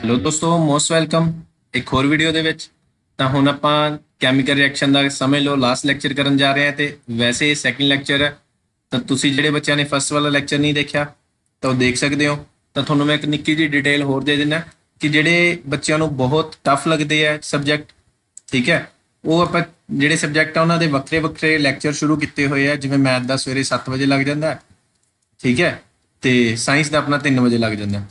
Hello ਦੋਸਤੋ, most welcome ਇੱਕ ਹੋਰ ਵੀਡੀਓ ਦੇ ਵਿੱਚ। ਤਾਂ ਹੁਣ ਆਪਾਂ ਕੈਮੀਕਲ ਰਿਐਕਸ਼ਨ ਦਾ ਸਮਝ ਲਓ ਲਾਸਟ ਲੈਕਚਰ ਕਰਨ ਜਾ ਰਹੇ ਹਾਂ ਤੇ ਵੈਸੇ ਇਹ ਸੈਕਿੰਡ ਲੈਕਚਰ ਹੈ। ਤਾਂ ਤੁਸੀਂ ਜਿਹੜੇ ਬੱਚਿਆਂ ਨੇ ਫਸਟ ਵਾਲਾ ਲੈਕਚਰ ਨਹੀਂ ਦੇਖਿਆ ਤਾਂ ਉਹ ਦੇਖ ਸਕਦੇ ਹੋ। ਤਾਂ ਤੁਹਾਨੂੰ ਮੈਂ ਇੱਕ ਨਿੱਕੀ ਜਿਹੀ ਡਿਟੇਲ ਹੋਰ ਦੇ ਦਿੰਦਾ ਕਿ ਜਿਹੜੇ ਬੱਚਿਆਂ ਨੂੰ ਬਹੁਤ ਟਫ ਲੱਗਦੇ ਆ ਸਬਜੈਕਟ, ਠੀਕ ਹੈ, ਉਹ ਆਪਾਂ ਜਿਹੜੇ ਸਬਜੈਕਟ ਆ ਉਹਨਾਂ ਦੇ ਵੱਖਰੇ ਵੱਖਰੇ ਲੈਕਚਰ ਸ਼ੁਰੂ ਕੀਤੇ ਹੋਏ ਆ। ਜਿਵੇਂ ਮੈਥ ਦਾ ਸਵੇਰੇ 7 ਵਜੇ ਲੱਗ ਜਾਂਦਾ, ਠੀਕ ਹੈ, ਤੇ ਸਾਇੰਸ ਦਾ ਆਪਣਾ 3 ਵਜੇ ਲੱਗ ਜਾਂਦਾ।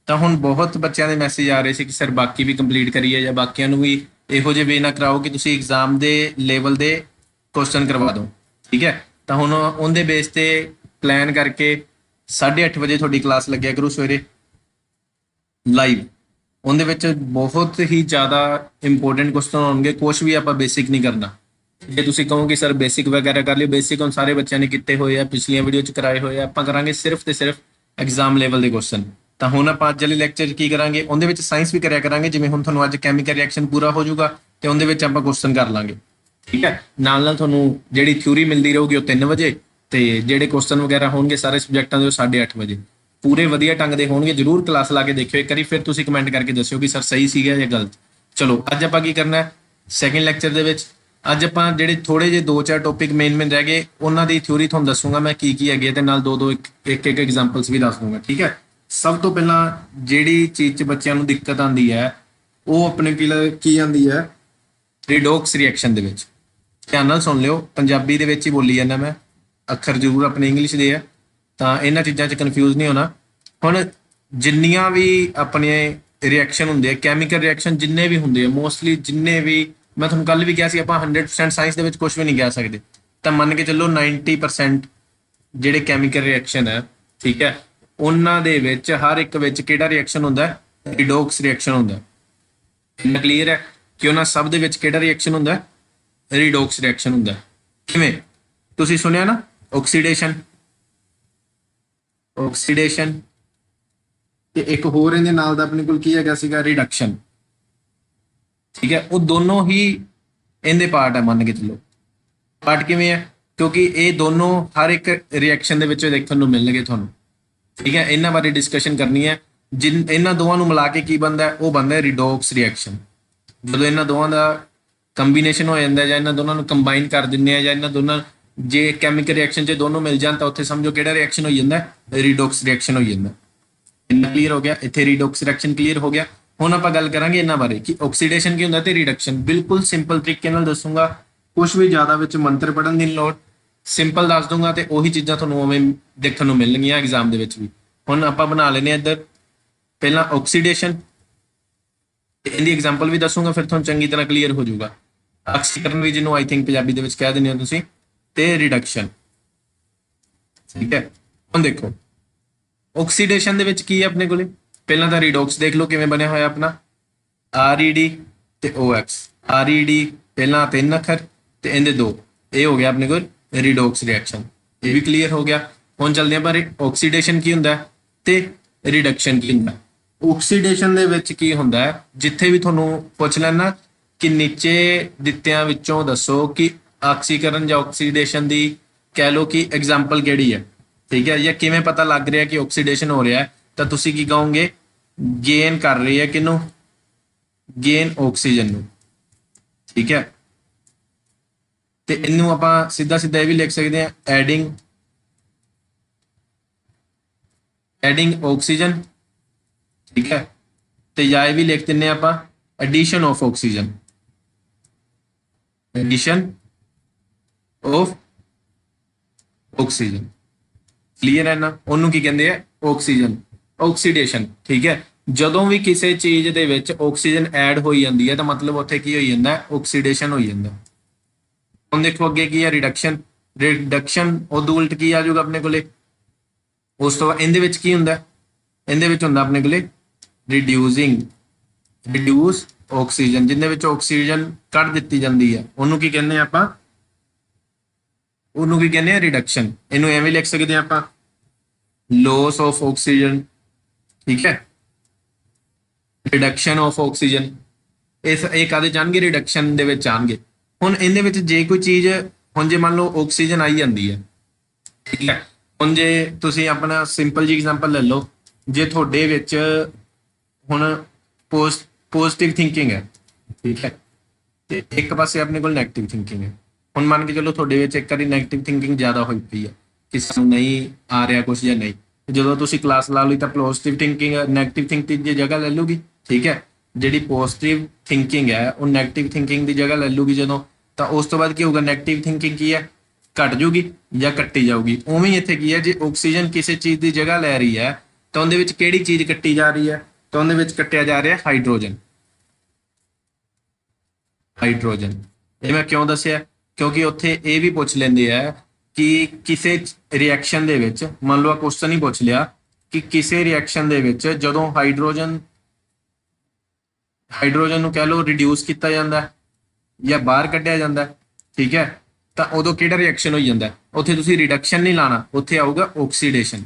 ਤਾਂ ਹੁਣ ਬਹੁਤ ਬੱਚਿਆਂ ਦੇ ਮੈਸੇਜ ਆ ਰਹੇ ਸੀ ਕਿ ਸਰ ਬਾਕੀ ਵੀ ਕੰਪਲੀਟ ਕਰੀਏ ਜਾਂ ਬਾਕੀਆਂ ਨੂੰ ਵੀ ਇਹੋ ਜਿਹੇ ਵੇ ਨਾ ਕਰਾਓ ਕਿ ਤੁਸੀਂ ਐਗਜ਼ਾਮ ਦੇ ਲੈਵਲ ਦੇ ਕੁਐਸਚਨ ਕਰਵਾ ਦਿਓ, ਠੀਕ ਹੈ। ਤਾਂ ਹੁਣ ਉਹਦੇ ਬੇਸ ਤੇ ਪਲਾਨ ਕਰਕੇ 8:30 ਵਜੇ ਤੁਹਾਡੀ ਕਲਾਸ ਲੱਗਿਆ ਕਰੂ ਸਵੇਰੇ ਲਾਈਵ। ਉਹਦੇ ਵਿੱਚ ਬਹੁਤ ਹੀ ਜ਼ਿਆਦਾ ਇੰਪੋਰਟੈਂਟ ਕੁਐਸਚਨ ਹੋਣਗੇ, ਕੁਛ ਵੀ ਆਪਾਂ ਬੇਸਿਕ ਨਹੀਂ ਕਰਨਾ। ਜੇ ਤੁਸੀਂ ਕਹੋ ਕਿ ਸਰ ਬੇਸਿਕ ਵਗੈਰਾ ਕਰ ਲਿਓ, ਬੇਸਿਕ ਹੁਣ ਸਾਰੇ ਬੱਚਿਆਂ ਨੇ ਕੀਤੇ ਹੋਏ ਆ, ਪਿਛਲੀਆਂ ਵੀਡੀਓ 'ਚ ਕਰਾਏ ਹੋਏ ਆ। ਆਪਾਂ ਕਰਾਂਗੇ ਸਿਰਫ ਤੇ ਸਿਰਫ ਐਗਜ਼ਾਮ ਲੈਵਲ ਦੇ ਕੁਐਸਚਨ। ਤਾਂ ਹੁਣ ਆਪਾਂ ਅੱਜ ਵਾਲੇ ਲੈਕਚਰ 'ਚ ਕੀ ਕਰਾਂਗੇ, ਉਹਦੇ ਵਿੱਚ ਸਾਇੰਸ ਵੀ ਕਰਿਆ ਕਰਾਂਗੇ। ਜਿਵੇਂ ਹੁਣ ਤੁਹਾਨੂੰ ਅੱਜ ਕੈਮੀਕਲ ਰਿਐਕਸ਼ਨ ਪੂਰਾ ਹੋ ਜਾਊਗਾ ਤੇ ਉਹਦੇ ਵਿੱਚ ਆਪਾਂ ਕੁਐਸਚਨ ਕਰ ਲਾਂਗੇ, ਠੀਕ ਹੈ। ਨਾਲ ਨਾਲ ਤੁਹਾਨੂੰ ਜਿਹੜੀ ਥਿਊਰੀ ਮਿਲਦੀ ਰਹੂਗੀ ਉਹ 3 ਵਜੇ, ਤੇ ਜਿਹੜੇ ਕੁਐਸਚਨ ਵਗੈਰਾ ਹੋਣਗੇ ਸਾਰੇ ਸਬਜੈਕਟਾਂ ਦੇ ਉਹ 8:30 ਵਜੇ ਪੂਰੇ ਵਧੀਆ ਢੰਗ ਦੇ ਹੋਣਗੇ। ਜਰੂਰ ਕਲਾਸ ਲਾ ਕੇ ਦੇਖਿਓ ਇੱਕ ਵਾਰੀ, ਫਿਰ ਤੁਸੀਂ ਕਮੈਂਟ ਕਰਕੇ ਦੱਸਿਓ ਕਿ ਸਰ ਸਹੀ ਸੀਗਾ ਜਾਂ ਗਲਤ। ਚਲੋ ਅੱਜ ਆਪਾਂ ਕੀ ਕਰਨਾ ਹੈ ਸੈਕਿੰਡ ਲੈਕਚਰ ਦੇ ਵਿੱਚ। ਅੱਜ ਆਪਾਂ ਜਿਹੜੇ ਥੋੜੇ ਜਿਹੇ 2-4 ਟੌਪਿਕ ਮੇਨ ਰਹਿ ਗਏ ਉਹਨਾਂ ਦੀ ਥਿਊਰੀ ਤੁਹਾਨੂੰ ਦੱਸੂਗਾ ਮੈਂ ਕੀ ਕੀ ਹੈਗੇ, ਤੇ ਨਾਲ ਦੋ ਇੱਕ ਐਗਜ਼ਾਮਪਲਸ ਵੀ ਦੱਸ ਦੂੰਗਾ, ਠੀਕ ਹੈ। ਸਭ ਤੋਂ ਪਹਿਲਾਂ ਜਿਹੜੀ ਚੀਜ਼ 'ਚ ਬੱਚਿਆਂ ਨੂੰ ਦਿੱਕਤ ਆਉਂਦੀ ਹੈ ਉਹ ਆਪਣੇ ਕੀ ਆਉਂਦੀ ਹੈ, ਰਿਡੋਕਸ ਰਿਐਕਸ਼ਨ ਦੇ ਵਿੱਚ। ਧਿਆਨ ਨਾਲ ਸੁਣ ਲਿਓ, ਪੰਜਾਬੀ ਦੇ ਵਿੱਚ ਹੀ ਬੋਲੀ ਜਾਂਦਾ ਮੈਂ, ਅੱਖਰ ਜ਼ਰੂਰ ਆਪਣੇ ਇੰਗਲਿਸ਼ ਦੇ ਆ, ਤਾਂ ਇਹਨਾਂ ਚੀਜ਼ਾਂ 'ਚ ਕਨਫਿਊਜ਼ ਨਹੀਂ ਹੋਣਾ। ਹੁਣ ਜਿੰਨੀਆਂ ਵੀ ਆਪਣੇ ਰਿਐਕਸ਼ਨ ਹੁੰਦੇ ਆ, ਕੈਮੀਕਲ ਰਿਐਕਸ਼ਨ ਜਿੰਨੇ ਵੀ ਹੁੰਦੇ ਆ, ਮੋਸਟਲੀ ਜਿੰਨੇ ਵੀ, ਮੈਂ ਤੁਹਾਨੂੰ ਕੱਲ ਵੀ ਕਿਹਾ ਸੀ ਆਪਾਂ 100% ਸਾਇੰਸ ਦੇ ਵਿੱਚ ਕੁਝ ਵੀ ਨਹੀਂ ਕਹਿ ਸਕਦੇ। ਤਾਂ ਮੰਨ ਕੇ ਚੱਲੋ 90% ਜਿਹੜੇ ਕੈਮੀਕਲ ਰਿਐਕਸ਼ਨ ਹੈ, ਠੀਕ ਹੈ, ਉਹਨਾਂ ਦੇ ਵਿੱਚ ਹਰ ਇੱਕ ਵਿੱਚ ਕਿਹੜਾ ਰਿਐਕਸ਼ਨ ਹੁੰਦਾ ਹੈ, ਰਿਡੋਕਸ ਰਿਐਕਸ਼ਨ ਹੁੰਦਾ। ਇੰਨਾ ਕਲੀਅਰ ਹੈ ਕਿ ਉਹਨਾਂ ਸਭ ਦੇ ਵਿੱਚ ਕਿਹੜਾ ਰਿਐਕਸ਼ਨ ਹੁੰਦਾ, ਰਿਡੋਕਸ ਰਿਐਕਸ਼ਨ ਹੁੰਦਾ। ਕਿਵੇਂ ਤੁਸੀਂ ਸੁਣਿਆ ਨਾ, ਆਕਸੀਡੇਸ਼ਨ, ਆਕਸੀਡੇਸ਼ਨ, ਤੇ ਇੱਕ ਹੋਰ ਇਹਦੇ ਨਾਲ ਦਾ ਆਪਣੇ ਕੋਲ ਕੀ ਹੈਗਾ ਸੀਗਾ, ਰਿਡਕਸ਼ਨ, ਠੀਕ ਹੈ। ਉਹ ਦੋਨੋਂ ਹੀ ਇਹਦੇ ਪਾਰਟ ਹੈ, ਮੰਨ ਕੇ ਚੱਲੋ। ਪਾਰਟ ਕਿਵੇਂ ਹੈ, ਕਿਉਂਕਿ ਇਹ ਦੋਨੋਂ ਹਰ ਇੱਕ ਰਿਐਕਸ਼ਨ ਦੇ ਵਿੱਚ ਦੇਖਣ ਨੂੰ ਮਿਲਣਗੇ ਤੁਹਾਨੂੰ, ਠੀਕ ਹੈ। ਇਹਨਾਂ ਬਾਰੇ ਡਿਸਕਸ਼ਨ ਕਰਨੀ ਹੈ। ਇਹਨਾਂ ਦੋਵਾਂ ਨੂੰ ਮਿਲਾ ਕੇ ਕੀ ਬਣਦਾ, ਉਹ ਬਣਦਾ ਰਿਡੋਕਸ ਰਿਐਕਸ਼ਨ। ਜਦੋਂ ਇਹਨਾਂ ਦੋਵਾਂ ਦਾ ਕੰਬੀਨੇਸ਼ਨ ਹੋ ਜਾਂਦਾ ਜਾਂ ਇਹਨਾਂ ਦੋਨਾਂ ਨੂੰ ਕੰਬਾਈਨ ਕਰ ਦਿੰਦੇ ਆ, ਜਾਂ ਇਹਨਾਂ ਦੋਨਾਂ ਜੇ ਕੈਮੀਕਲ ਰਿਐਕਸ਼ਨ 'ਚ ਦੋਨੋਂ ਮਿਲ ਜਾਣ ਤਾਂ ਉੱਥੇ ਸਮਝੋ ਕਿਹੜਾ ਰਿਐਕਸ਼ਨ ਹੋ ਜਾਂਦਾ, ਰਿਡੋਕਸ ਰਿਐਕਸ਼ਨ ਹੋ ਜਾਂਦਾ। ਇੰਨਾ ਕਲੀਅਰ ਹੋ ਗਿਆ, ਇੱਥੇ ਰਿਡੋਕਸ ਰਿਐਕਸ਼ਨ ਕਲੀਅਰ ਹੋ ਗਿਆ। ਹੁਣ ਆਪਾਂ ਗੱਲ ਕਰਾਂਗੇ ਇਹਨਾਂ ਬਾਰੇ ਕਿ ਆਕਸੀਡੇਸ਼ਨ ਕੀ ਹੁੰਦਾ ਤੇ ਰਿਡਕਸ਼ਨ। ਬਿਲਕੁਲ ਸਿੰਪਲ ਤਰੀਕੇ ਨਾਲ ਦੱਸੂਗਾ, ਕੁਝ ਵੀ ਜ਼ਿਆਦਾ ਵਿੱਚ ਮੰਤਰ ਪੜਨ ਦੀ ਲੋੜ, ਸਿੰਪਲ ਦੱਸ ਦੂੰਗਾ ਤੇ ਉਹੀ ਚੀਜ਼ਾਂ ਤੁਹਾਨੂੰ ਉਵੇਂ ਦੇਖਣ ਨੂੰ ਮਿਲਣਗੀਆਂ ਐਗਜ਼ਾਮ ਦੇ ਵਿੱਚ ਵੀ। ਹੁਣ ਆਪਾਂ ਬਣਾ ਲੈਨੇ ਇੱਧਰ ਪਹਿਲਾਂ ਆਕਸੀਡੇਸ਼ਨ, ਇਹਦੀ ਐਗਜ਼ਾਮਪਲ ਵੀ ਦੱਸੂਗਾ, ਫਿਰ ਤੁਹਾਨੂੰ ਚੰਗੀ ਤਰ੍ਹਾਂ ਕਲੀਅਰ ਹੋ ਜਾਊਗਾ। ਆਕਸੀਕਰਨ ਵੀ ਜਿਹਨੂੰ ਆਈ ਥਿੰਕ ਪੰਜਾਬੀ ਦੇ ਵਿੱਚ ਕਹਿ ਦਿੰਦੇ ਹੋ ਤੁਸੀਂ, ਤੇ ਰਿਡਕਸ਼ਨ, ਠੀਕ ਹੈ। ਹੁਣ ਦੇਖੋ ਆਕਸੀਡੇਸ਼ਨ ਦੇ ਵਿੱਚ ਕੀ ਹੈ ਆਪਣੇ ਕੋਲੇ, ਪਹਿਲਾਂ ਤਾਂ ਰਿਡੋਕਸ ਦੇਖ ਲਓ ਕਿਵੇਂ ਬਣਿਆ ਹੋਇਆ ਆਪਣਾ, RED ਤੇ OX। RED ਪਹਿਲਾਂ 3 ਅੱਖਰ ਤੇ ਇਹਦੇ 2, ਇਹ ਹੋ ਗਿਆ ਆਪਣੇ ਕੋਲ ਰਿਡੋਕਸ ਰਿਐਕਸ਼ਨ। ਇਹ ਵੀ ਕਲੀਅਰ ਹੋ ਗਿਆ। ਹੁਣ ਚੱਲਦੇ ਆਪਾਂ ਆਕਸੀਡੇਸ਼ਨ ਕੀ ਹੁੰਦਾ ਤੇ ਰਿਡਕਸ਼ਨ ਕੀ ਹੁੰਦਾ। ਆਕਸੀਡੇਸ਼ਨ ਦੇ ਵਿੱਚ ਕੀ ਹੁੰਦਾ ਹੈ, ਜਿੱਥੇ ਵੀ ਤੁਹਾਨੂੰ ਪੁੱਛ ਲੈਣਾ ਕਿ ਨੀਚੇ ਦਿੱਤਿਆਂ ਵਿੱਚੋਂ ਦੱਸੋ ਕਿ ਆਕਸੀਕਰਨ ਜਾਂ ਆਕਸੀਡੇਸ਼ਨ ਦੀ ਕਹਿ ਲਓ ਕਿ ਐਗਜ਼ਾਮਪਲ ਕਿਹੜੀ ਹੈ, ਠੀਕ ਹੈ, ਜਾਂ ਕਿਵੇਂ ਪਤਾ ਲੱਗ ਰਿਹਾ ਕਿ ਆਕਸੀਡੇਸ਼ਨ ਹੋ ਰਿਹਾ ਹੈ, ਤਾਂ ਤੁਸੀਂ ਕੀ ਕਹੋਗੇ, ਗੇਨ ਕਰ ਰਹੀ ਹੈ ਕਿਹਨੂੰ, ਗੇਨ ਆਕਸੀਜਨ ਨੂੰ, ਠੀਕ ਹੈ। ਤੇ ਇਹਨੂੰ ਆਪਾਂ ਸਿੱਧਾ ਸਿੱਧਾ ਇਹ ਵੀ ਲਿਖ ਸਕਦੇ ਹਾਂ, ਐਡਿੰਗ ਆਕਸੀਜਨ, ਠੀਕ ਹੈ। ਤੇ ਜਾਂ ਇਹ ਵੀ ਲਿਖ ਦਿੰਨੇ ਆਪਾਂ addition of oxygen, addition of oxygen, clear ਹੈ ਨਾ। ਉਹਨੂੰ ਕੀ ਕਹਿੰਦੇ ਆ, ਆਕਸੀਜਨ, ਆਕਸੀਡੇਸ਼ਨ, ਠੀਕ ਹੈ। ਜਦੋਂ ਵੀ ਕਿਸੇ ਚੀਜ਼ ਦੇ ਵਿੱਚ ਆਕਸੀਜਨ ਐਡ ਹੋਈ ਜਾਂਦੀ ਹੈ ਤਾਂ ਮਤਲਬ ਉੱਥੇ ਕੀ ਹੋਈ ਜਾਂਦਾ, ਆਕਸੀਡੇਸ਼ਨ ਹੋਈ ਜਾਂਦਾ। ਹੁਣ ਦੇਖੋ ਅੱਗੇ ਕੀ ਹੈ, ਰਿਡਕਸ਼ਨ। ਰਿਡਕਸ਼ਨ ਉਦੋਂ ਉਲਟ ਕੀ ਆ ਜਾਊਗਾ ਆਪਣੇ ਕੋਲੇ, ਉਸ ਤੋਂ ਬਾਅਦ ਇਹਦੇ ਵਿੱਚ ਕੀ ਹੁੰਦਾ, ਇਹਦੇ ਵਿੱਚ ਹੁੰਦਾ ਆਪਣੇ ਕੋਲੇ ਰਿਡਿਊਸ ਆਕਸੀਜਨ, ਜਿੰਦੇ ਵਿੱਚ ਆਕਸੀਜਨ ਕੱਢ ਦਿੱਤੀ ਜਾਂਦੀ ਹੈ, ਉਹਨੂੰ ਕੀ ਕਹਿੰਦੇ ਆ ਆਪਾਂ, ਉਹਨੂੰ ਕੀ ਕਹਿੰਦੇ ਆ, ਰਿਡਕਸ਼ਨ। ਇਹਨੂੰ ਐਵੇਂ ਲਿਖ ਸਕਦੇ ਆ ਆਪਾਂ, ਲੋਸ ਆਫ ਆਕਸੀਜਨ, ਠੀਕ ਹੈ, ਰਿਡਕਸ਼ਨ ਆਫ ਆਕਸੀਜਨ। ਇਹ ਕਾਹਦੇ ਜਾਣਗੇ, ਰਿਡਕਸ਼ਨ ਦੇ ਵਿੱਚ ਆਣਗੇ। ਹੁਣ ਇਹਦੇ ਵਿੱਚ ਜੇ ਕੋਈ ਚੀਜ਼, ਹੁਣ ਜੇ ਮੰਨ ਲਓ ਆਕਸੀਜਨ ਆਈ ਜਾਂਦੀ ਹੈ, ਠੀਕ ਹੈ। ਹੁਣ ਜੇ ਤੁਸੀਂ ਆਪਣਾ ਸਿੰਪਲ ਜੀ ਐਗਜ਼ਾਮਪਲ ਲੈ ਲਓ, ਜੇ ਤੁਹਾਡੇ ਵਿੱਚ ਹੁਣ ਪੋਜ਼ਿਟਿਵ ਥਿੰਕਿੰਗ ਹੈ, ਠੀਕ ਹੈ, ਤੇ ਇੱਕ ਪਾਸੇ ਆਪਣੇ ਕੋਲ ਨੈਗੇਟਿਵ ਥਿੰਕਿੰਗ ਹੈ। ਹੁਣ ਮੰਨ ਕੇ ਚਲੋ ਤੁਹਾਡੇ ਵਿੱਚ ਇੱਕ ਵਾਰੀ ਨੈਗੇਟਿਵ ਥਿੰਕਿੰਗ ਜ਼ਿਆਦਾ ਹੋਈ ਪਈ ਹੈ ਕਿ ਸਾਨੂੰ ਨਹੀਂ ਆ ਰਿਹਾ ਕੁਝ ਜਾਂ ਨਹੀਂ, ਜਦੋਂ ਤੁਸੀਂ ਕਲਾਸ ਲਾ ਲਈ ਤਾਂ ਪੋਜ਼ਿਟਿਵ ਥਿੰਕਿੰਗ ਨੈਗੇਟਿਵ ਥਿੰਕਿੰਗ ਦੀ ਜਗ੍ਹਾ ਲੈ ਲੂਗੀ, ਠੀਕ ਹੈ। ਜਿਹੜੀ ਪੋਜ਼ਿਟਿਵ ਥਿੰਕਿੰਗ ਹੈ ਉਹ ਨੈਗੇਟਿਵ ਥਿੰਕਿੰਗ ਦੀ ਜਗ੍ਹਾ ਲੈ ਲੂਗੀ ਜਦੋਂ, ਤਾਂ ਉਸ ਤੋਂ ਬਾਅਦ ਕੀ ਹੋਊਗਾ, ਨੈਗੇਟਿਵ ਥਿੰਕਿੰਗ ਕੀ ਹੈ, ਘਟ ਜੂਗੀ ਜਾਂ ਕੱਟੀ ਜਾਊਗੀ। ਉਵੇਂ ਹੀ ਇੱਥੇ ਕੀ ਹੈ, ਜੇ ਆਕਸੀਜਨ ਕਿਸੇ ਚੀਜ਼ ਦੀ ਜਗ੍ਹਾ ਲੈ ਰਹੀ ਹੈ ਤਾਂ ਉਹਦੇ ਵਿੱਚ ਕਿਹੜੀ ਚੀਜ਼ ਕੱਟੀ ਜਾ ਰਹੀ ਹੈ, ਤਾਂ ਉਹਦੇ ਵਿੱਚ ਕੱਟਿਆ ਜਾ ਰਿਹਾ ਹਾਈਡਰੋਜਨ। ਹਾਈਡਰੋਜਨ ਇਹ ਮੈਂ ਕਿਉਂ ਦੱਸਿਆ, ਕਿਉਂਕਿ ਉੱਥੇ ਇਹ ਵੀ ਪੁੱਛ ਲੈਂਦੇ ਆ ਕਿ ਕਿਸੇ ਰਿਐਕਸ਼ਨ ਦੇ ਵਿੱਚ, ਮੰਨ ਲਓ ਕੁਐਸਚਨ ਹੀ ਪੁੱਛ ਲਿਆ ਕਿ ਕਿਸੇ ਰਿਐਕਸ਼ਨ ਦੇ ਵਿੱਚ ਜਦੋਂ ਹਾਈਡਰੋਜਨ ਨੂੰ ਕਹਿ ਲਓ ਰਿਡਿਊਸ ਕੀਤਾ ਜਾਂਦਾ ਜਾਂ ਬਾਹਰ ਕੱਢਿਆ ਜਾਂਦਾ, ਠੀਕ ਹੈ, ਤਾਂ ਉਦੋਂ ਕਿਹੜਾ ਰਿਐਕਸ਼ਨ ਹੋਈ ਜਾਂਦਾ, ਉੱਥੇ ਤੁਸੀਂ ਰਿਡਕਸ਼ਨ ਨਹੀਂ ਲਾਣਾ, ਉੱਥੇ ਆਊਗਾ ਆਕਸੀਡੇਸ਼ਨ।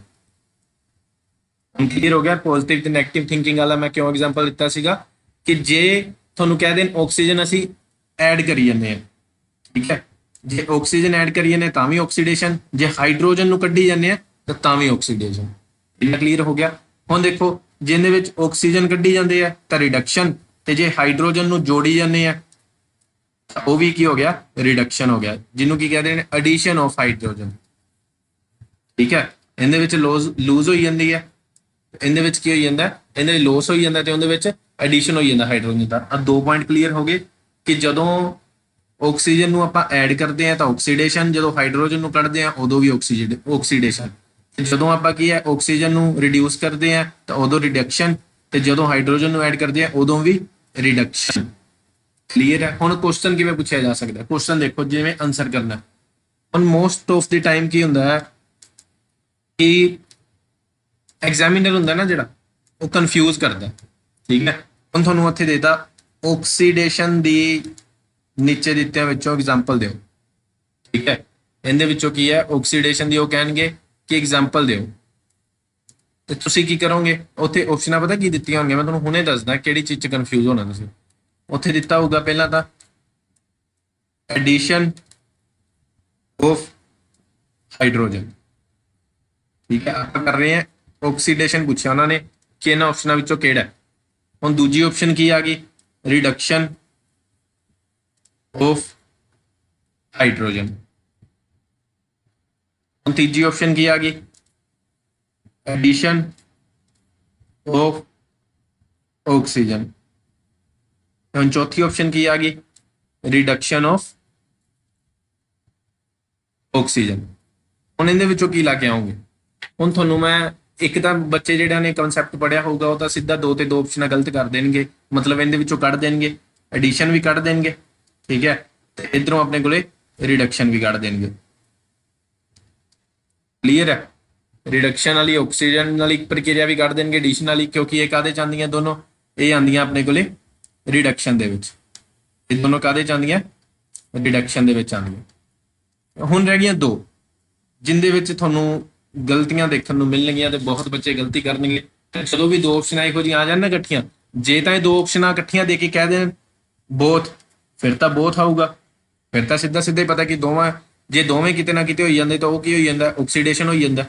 ਹੁਣ ਕਲੀਅਰ ਹੋ ਗਿਆ ਪੋਜ਼ਿਟਿਵ ਤੇ ਨੈਗੇਟਿਵ ਥਿੰਕਿੰਗ ਵਾਲਾ ਮੈਂ ਕਿਉਂ ਐਗਜ਼ਾਮਪਲ ਦਿੱਤਾ ਸੀਗਾ ਕਿ ਜੇ ਤੁਹਾਨੂੰ ਕਹਿ ਦੇਣ ਆਕਸੀਜਨ ਅਸੀਂ ਐਡ ਕਰੀ ਜਾਂਦੇ ਹਾਂ, ਠੀਕ ਹੈ, ਜੇ ਆਕਸੀਜਨ ਐਡ ਕਰੀ ਜਾਂਦੇ ਤਾਂ ਵੀ ਆਕਸੀਡੇਸ਼ਨ, ਜੇ ਹਾਈਡਰੋਜਨ ਨੂੰ ਕੱਢੀ ਜਾਂਦੇ ਆ ਤਾਂ ਵੀ ਆਕਸੀਡੇਸ਼ਨ। ਇਹ ਕਲੀਅਰ ਹੋ ਗਿਆ। ਹੁਣ ਦੇਖੋ ਜਿਹਦੇ ਵਿੱਚ ਆਕਸੀਜਨ ਕੱਢੀ ਜਾਂਦੇ ਆ ਤਾਂ ਰਿਡਕਸ਼ਨ, ਤੇ ਜੇ ਹਾਈਡਰੋਜਨ ਨੂੰ ਜੋੜੀ ਜਾਂਦੇ ਆ ਉਹ ਵੀ ਕੀ ਹੋ ਗਿਆ, ਰਿਡਕਸ਼ਨ ਹੋ ਗਿਆ, ਜਿਹਨੂੰ ਕੀ ਕਹਿੰਦੇ ਨੇ ਐਡੀਸ਼ਨ ਆਫ ਹਾਈਡਰੋਜਨ, ਠੀਕ ਹੈ। ਇਹਦੇ ਵਿੱਚ ਲੂਜ਼ ਹੋਈ ਜਾਂਦੀ ਹੈ, ਇਹਦੇ ਵਿੱਚ ਕੀ ਹੋਈ ਜਾਂਦਾ, ਇਹਦੇ ਲੋਸ ਹੋਈ ਜਾਂਦਾ ਤੇ ਉਹਦੇ ਵਿੱਚ ਐਡੀਸ਼ਨ ਹੋਈ ਜਾਂਦਾ ਹਾਈਡਰੋਜਨ ਦਾ। ਆ ਦੋ ਪੁਆਇੰਟ ਕਲੀਅਰ ਹੋ ਗਏ ਕਿ ਜਦੋਂ ਆਕਸੀਜਨ ਨੂੰ ਆਪਾਂ ਐਡ ਕਰਦੇ ਆ ਤਾਂ ਆਕਸੀਡੇਸ਼ਨ, ਜਦੋਂ ਹਾਈਡਰੋਜਨ ਨੂੰ ਕੱਢਦੇ ਆ ਉਦੋਂ ਵੀ ਆਕਸੀਡੇਸ਼ਨ, ਤੇ ਜਦੋਂ ਆਪਾਂ ਕੀ ਹੈ ਆਕਸੀਜਨ ਨੂੰ ਰਿਡਿਊਸ ਕਰਦੇ ਆ ਤਾਂ ਉਦੋਂ ਰਿਡਕਸ਼ਨ, ਤੇ ਜਦੋਂ ਹਾਈਡਰੋਜਨ ਨੂੰ ਐਡ ਕਰਦੇ ਆ ਉਦੋਂ ਵੀ ਰਿਡਕਸ਼ਨ। ਕਲੀਅਰ ਹੈ। ਹੁਣ ਕੁਐਸਚਨ ਕਿਵੇਂ ਪੁੱਛਿਆ ਜਾ ਸਕਦਾ, ਕੁਐਸਚਨ ਦੇਖੋ ਜਿਵੇਂ ਆਨਸਰ ਕਰਨਾ। ਹੁਣ ਮੋਸਟ ਆਫ ਦੀ ਟਾਈਮ ਕੀ ਹੁੰਦਾ ਹੈ ਕਿ ਐਗਜ਼ਾਮੀਨਰ ਹੁੰਦਾ ਨਾ ਜਿਹੜਾ, ਉਹ ਕਨਫਿਊਜ਼ ਕਰਦਾ, ਠੀਕ ਹੈ। ਹੁਣ ਤੁਹਾਨੂੰ ਉੱਥੇ ਦੇਤਾ ਆਕਸੀਡੇਸ਼ਨ ਦੀ ਨੀਚੇ ਦਿੱਤਿਆਂ ਵਿੱਚੋਂ ਐਗਜ਼ਾਮਪਲ ਦਿਓ, ਠੀਕ ਹੈ। ਇਹਦੇ ਵਿੱਚੋਂ ਕੀ ਹੈ ਆਕਸੀਡੇਸ਼ਨ ਦੀ, ਉਹ ਕਹਿਣਗੇ ਕਿ ਐਗਜ਼ਾਮਪਲ ਦਿਓ, ਤੇ ਤੁਸੀਂ ਕੀ ਕਰੋਗੇ, ਉੱਥੇ ਆਪਸ਼ਨਾਂ ਪਤਾ ਕੀ ਦਿੱਤੀਆਂ ਹੋਣਗੀਆਂ, ਮੈਂ ਤੁਹਾਨੂੰ ਹੁਣੇ ਦੱਸਦਾ ਕਿਹੜੀ ਚੀਜ਼ 'ਚ ਕਨਫਿਊਜ਼ ਹੋਣਾ ਤੁਸੀਂ। ਉੱਥੇ ਦਿੱਤਾ ਹੋਊਗਾ ਪਹਿਲਾਂ ਤਾਂ ਐਡੀਸ਼ਨ ਆਫ ਹਾਈਡਰੋਜਨ, ਠੀਕ ਹੈ। ਆਪਾਂ ਕਰ ਰਹੇ ਹਾਂ ਆਕਸੀਡੇਸ਼ਨ, ਪੁੱਛਿਆ ਉਹਨਾਂ ਨੇ ਕਿ ਇਹਨਾਂ ਆਪਸ਼ਨਾਂ ਵਿੱਚੋਂ ਕਿਹੜਾ। ਹੁਣ ਦੂਜੀ ਆਪਸ਼ਨ ਕੀ ਆ ਗਈ, ਰਿਡਕਸ਼ਨ ਆਫ ਹਾਈਡਰੋਜਨ। ਹੁਣ ਤੀਜੀ ਆਪਸ਼ਨ ਕੀ ਆ ਗਈ, ਐਡੀਸ਼ਨ ਆਫ ਆਕਸੀਜਨ। ਹੁਣ ਚੌਥੀ ਆਪਸ਼ਨ ਕੀ ਆ ਗਈ, ਰਿਡਕਸ਼ਨ ਆਫ ਆਕਸੀਜਨ। ਹੁਣ ਇਹਦੇ ਵਿੱਚੋਂ ਕੀ ਲਾ ਕੇ ਆਉਂਗੇ, ਹੁਣ ਤੁਹਾਨੂੰ ਮੈਂ ਇੱਕ ਤਾਂ ਬੱਚੇ ਜਿਹੜਾ ਨੇ ਕਨਸੈਪਟ ਪੜਿਆ ਹੋਊਗਾ ਉਹ ਤਾਂ ਸਿੱਧਾ ਦੋ ਤੇ ਦੋ ਆਪਸ਼ਨਾਂ ਗਲਤ ਕਰ ਦੇਣਗੇ, ਮਤਲਬ ਇਹਦੇ ਵਿੱਚੋਂ ਕੱਢ ਦੇਣਗੇ, ਐਡੀਸ਼ਨ ਵੀ ਕੱਢ ਦੇਣਗੇ, ਠੀਕ ਹੈ, ਤੇ ਇਧਰੋਂ ਆਪਣੇ ਕੋਲੇ ਰਿਡਕਸ਼ਨ ਵੀ ਕੱਢ ਦੇਣਗੇ। ਕਲੀਅਰ ਹੈ। ਰਿਡਕਸ਼ਨ ਵਾਲੀ ਆਕਸੀਜਨ ਵਾਲੀ ਪ੍ਰਕਿਰਿਆ ਵੀ ਕੱਢ ਦੇਣਗੇ, ਐਡੀਸ਼ਨ ਵਾਲੀ, ਕਿਉਂਕਿ ਇਹ ਕਾਹਦੇ ਚ ਆਉਂਦੀਆਂ ਦੋਨੋਂ, ਇਹ ਆਉਂਦੀਆਂ ਆਪਣੇ ਕੋਲੇ ਰਿਡਕਸ਼ਨ ਦੇ ਵਿੱਚ, ਇਹ ਦੋਨੋਂ ਕਾਹਦੇ ਚ ਆਉਂਦੀਆਂ, ਰਿਡਕਸ਼ਨ ਦੇ ਵਿੱਚ ਆਉਂਦੀਆਂ। ਹੁਣ ਰਹਿ ਗਈਆਂ ਦੋ ਜਿੰਦੇ ਵਿੱਚ ਤੁਹਾਨੂੰ ਗਲਤੀਆਂ ਦੇਖਣ ਨੂੰ ਮਿਲਣਗੀਆਂ ਤੇ ਬਹੁਤ ਬੱਚੇ ਗਲਤੀ ਕਰਨਗੇ। ਤੇ ਜਦੋਂ ਵੀ ਦੋ ਆਪਸ਼ਨਾਂ ਇਹੋ ਜਿਹੀਆਂ ਆ ਜਾਣ ਨਾ ਇਕੱਠੀਆਂ, ਜੇ ਤਾਂ ਇਹ ਦੋ ਆਪਸ਼ਨਾਂ ਇਕੱਠੀਆਂ ਦੇ ਕੇ ਕਹਿ ਦੇਣ ਬੋਥ, ਫਿਰ ਤਾਂ ਬੋਥ ਆਊਗਾ, ਫਿਰ ਤਾਂ ਸਿੱਧਾ ਸਿੱਧਾ ਹੀ ਪਤਾ ਕਿ ਦੋਵਾਂ, ਜੇ ਦੋਵੇਂ ਕਿਤੇ ਨਾ ਕਿਤੇ ਹੋਈ ਜਾਂਦੇ ਤਾਂ ਉਹ ਕੀ ਹੋਈ ਜਾਂਦਾ, ਆਕਸੀਡੇਸ਼ਨ ਹੋਈ ਜਾਂਦਾ।